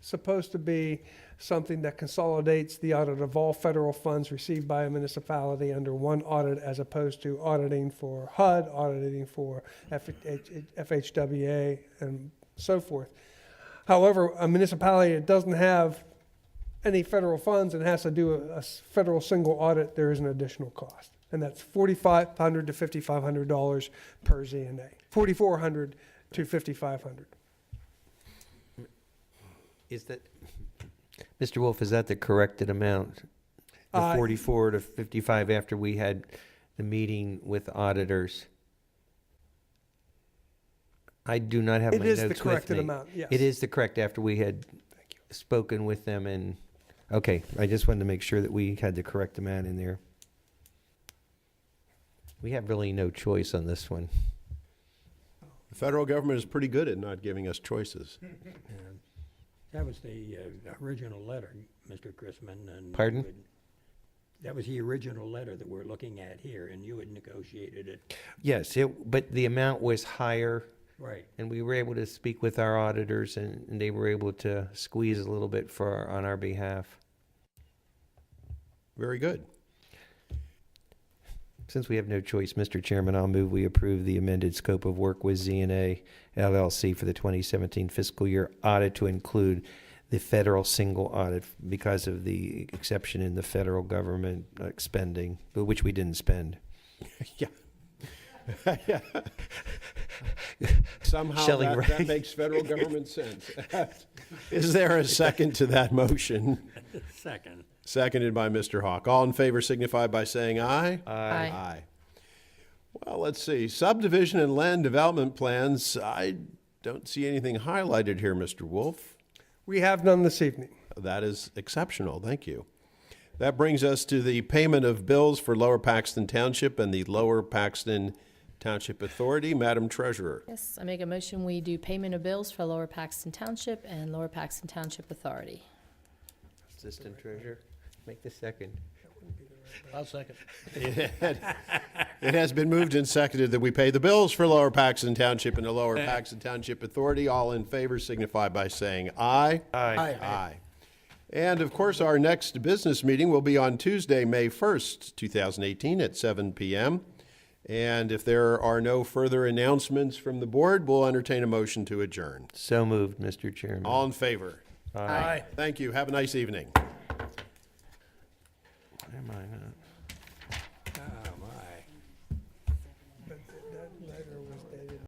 supposed to be something that consolidates the audit of all federal funds received by a municipality under one audit, as opposed to auditing for HUD, auditing for FHWA, and so forth. However, a municipality that doesn't have any federal funds and has to do a federal single audit, there is an additional cost. And that's $4,500 to $5,500 per ZNA. $4,400 to $5,500. Is that, Mr. Wolf, is that the corrected amount? The 44 to 55 after we had the meeting with auditors? I do not have my notes with me. It is the corrected amount, yes. It is the correct after we had spoken with them and, okay, I just wanted to make sure that we had the correct amount in there. We have really no choice on this one. The federal government is pretty good at not giving us choices. That was the original letter, Mr. Chrisman. And Pardon? That was the original letter that we're looking at here, and you had negotiated it. Yes, but the amount was higher. Right. And we were able to speak with our auditors, and they were able to squeeze a little bit on our behalf. Very good. Since we have no choice, Mr. Chairman, I'll move we approve the amended scope of work with ZNA LLC for the 2017 fiscal year audit to include the federal single audit because of the exception in the federal government spending, but which we didn't spend. Yeah. Somehow Shelley, that right? makes federal government sense. Is there a second to that motion? Second. Seconded by Mr. Hawk. All in favor signify by saying aye. Aye. Aye. Well, let's see. Subdivision and land development plans. I don't see anything highlighted here, Mr. Wolf. We have none this evening. That is exceptional. Thank you. That brings us to the payment of bills for Lower Paxton Township and the Lower Paxton Township Authority. Madam Treasurer. Yes, I make a motion we do payment of bills for Lower Paxton Township and Lower Paxton Township Authority. Assistant Treasurer, make the second. I'll second. It has been moved and seconded that we pay the bills for Lower Paxton Township and the Lower Paxton Township Authority. All in favor signify by saying aye. Aye. Aye. And of course, our next business meeting will be on Tuesday, May 1st, 2018 at 7 p.m. And if there are no further announcements from the board, we'll entertain a motion to adjourn. So moved, Mr. Chairman. All in favor? Aye. Thank you. Have a nice evening. Am I not? Oh, my. That letter